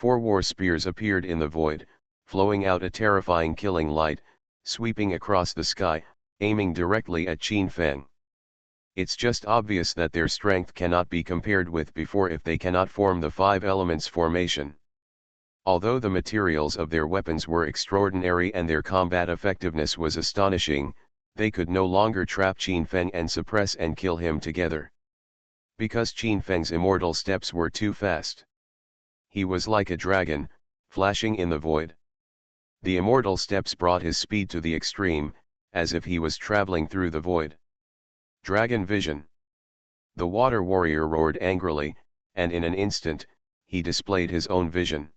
Four war spears appeared in the void, flowing out a terrifying killing light, sweeping across the sky, aiming directly at Qin Feng. It's just obvious that their strength cannot be compared with before if they cannot form the five elements formation. Although the materials of their weapons were extraordinary and their combat effectiveness was astonishing, they could no longer trap Qin Feng and suppress and kill him together. Because Qin Feng's immortal steps were too fast. He was like a dragon, flashing in the void. The immortal steps brought his speed to the extreme, as if he was traveling through the void. Dragon vision. The water warrior roared angrily, and in an instant, he displayed his own vision.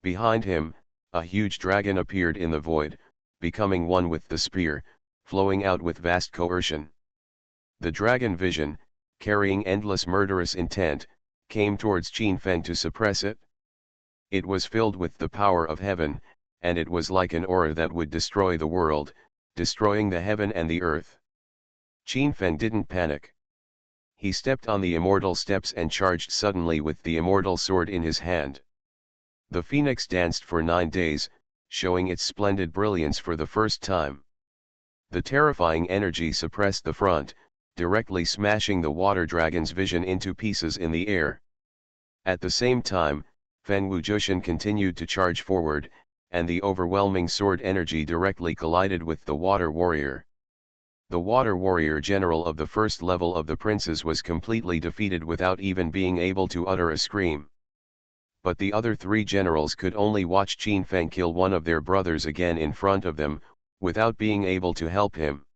Behind him, a huge dragon appeared in the void, becoming one with the spear, flowing out with vast coercion. The dragon vision, carrying endless murderous intent, came towards Qin Feng to suppress it. It was filled with the power of heaven, and it was like an aura that would destroy the world, destroying the heaven and the earth. Qin Feng didn't panic. He stepped on the immortal steps and charged suddenly with the immortal sword in his hand. The phoenix danced for 9 days, showing its splendid brilliance for the first time. The terrifying energy suppressed the front, directly smashing the water dragon's vision into pieces in the air. At the same time, Feng Wuzhishan continued to charge forward, and the overwhelming sword energy directly collided with the water warrior. The water warrior general of the first level of the princes was completely defeated without even being able to utter a scream. But the other three generals could only watch Qin Feng kill one of their brothers again in front of them, without being able to help him.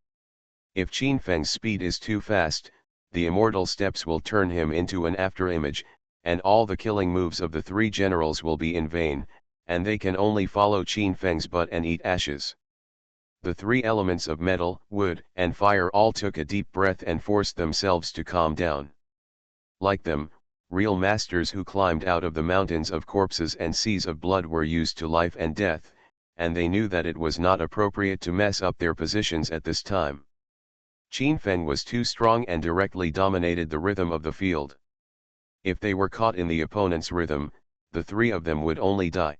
If Qin Feng's speed is too fast, the immortal steps will turn him into an afterimage, and all the killing moves of the three generals will be in vain, and they can only follow Qin Feng's butt and eat ashes. The three elements of metal, wood, and fire all took a deep breath and forced themselves to calm down. Like them, real masters who climbed out of the mountains of corpses and seas of blood were used to life and death, and they knew that it was not appropriate to mess up their positions at this time. Qin Feng was too strong and directly dominated the rhythm of the field. If they were caught in the opponent's rhythm, the three of them would only die.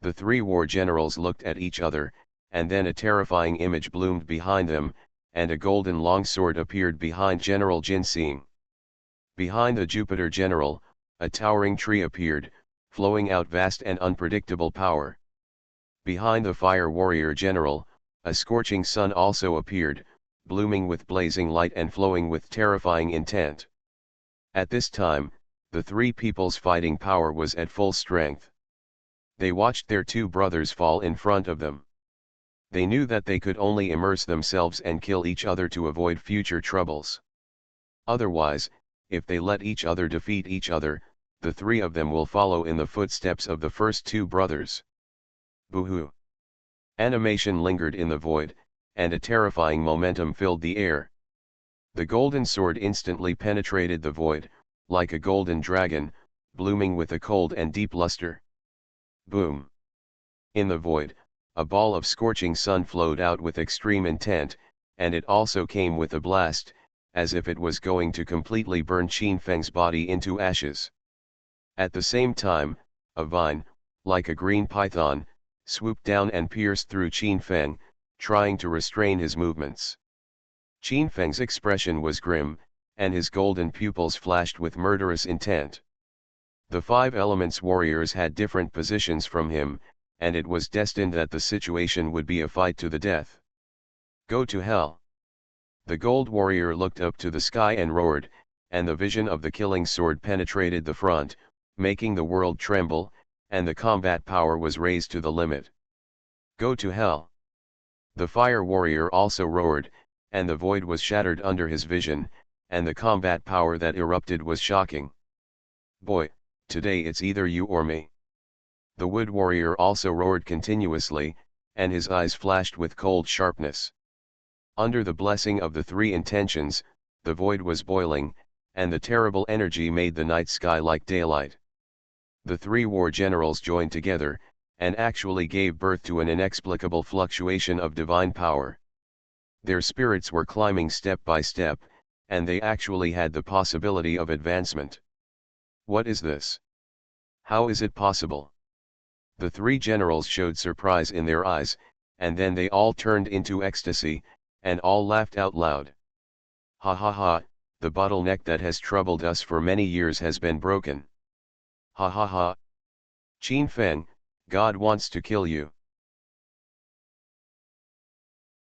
The three war generals looked at each other, and then a terrifying image bloomed behind them, and a golden longsword appeared behind General Ginseng. Behind the Jupiter General, a towering tree appeared, flowing out vast and unpredictable power. Behind the Fire Warrior General, a scorching sun also appeared, blooming with blazing light and flowing with terrifying intent. At this time, the three people's fighting power was at full strength. They watched their two brothers fall in front of them. They knew that they could only immerse themselves and kill each other to avoid future troubles. Otherwise, if they let each other defeat each other, the three of them will follow in the footsteps of the first two brothers. Boo-hoo! Animation lingered in the void, and a terrifying momentum filled the air. The golden sword instantly penetrated the void, like a golden dragon, blooming with a cold and deep luster. Boom! In the void, a ball of scorching sun flowed out with extreme intent, and it also came with a blast, as if it was going to completely burn Qin Feng's body into ashes. At the same time, a vine, like a green python, swooped down and pierced through Qin Feng, trying to restrain his movements. Qin Feng's expression was grim, and his golden pupils flashed with murderous intent. The five elements warriors had different positions from him, and it was destined that the situation would be a fight to the death. Go to hell! The gold warrior looked up to the sky and roared, and the vision of the killing sword penetrated the front, making the world tremble, and the combat power was raised to the limit. Go to hell! The fire warrior also roared, and the void was shattered under his vision, and the combat power that erupted was shocking. Boy, today it's either you or me. The wood warrior also roared continuously, and his eyes flashed with cold sharpness. Under the blessing of the three intentions, the void was boiling, and the terrible energy made the night sky like daylight. The three war generals joined together, and actually gave birth to an inexplicable fluctuation of divine power. Their spirits were climbing step by step, and they actually had the possibility of advancement. What is this? How is it possible? The three generals showed surprise in their eyes, and then they all turned into ecstasy, and all laughed out loud. Ha ha ha, the bottleneck that has troubled us for many years has been broken. Ha ha ha. Qin Feng, God wants to kill you.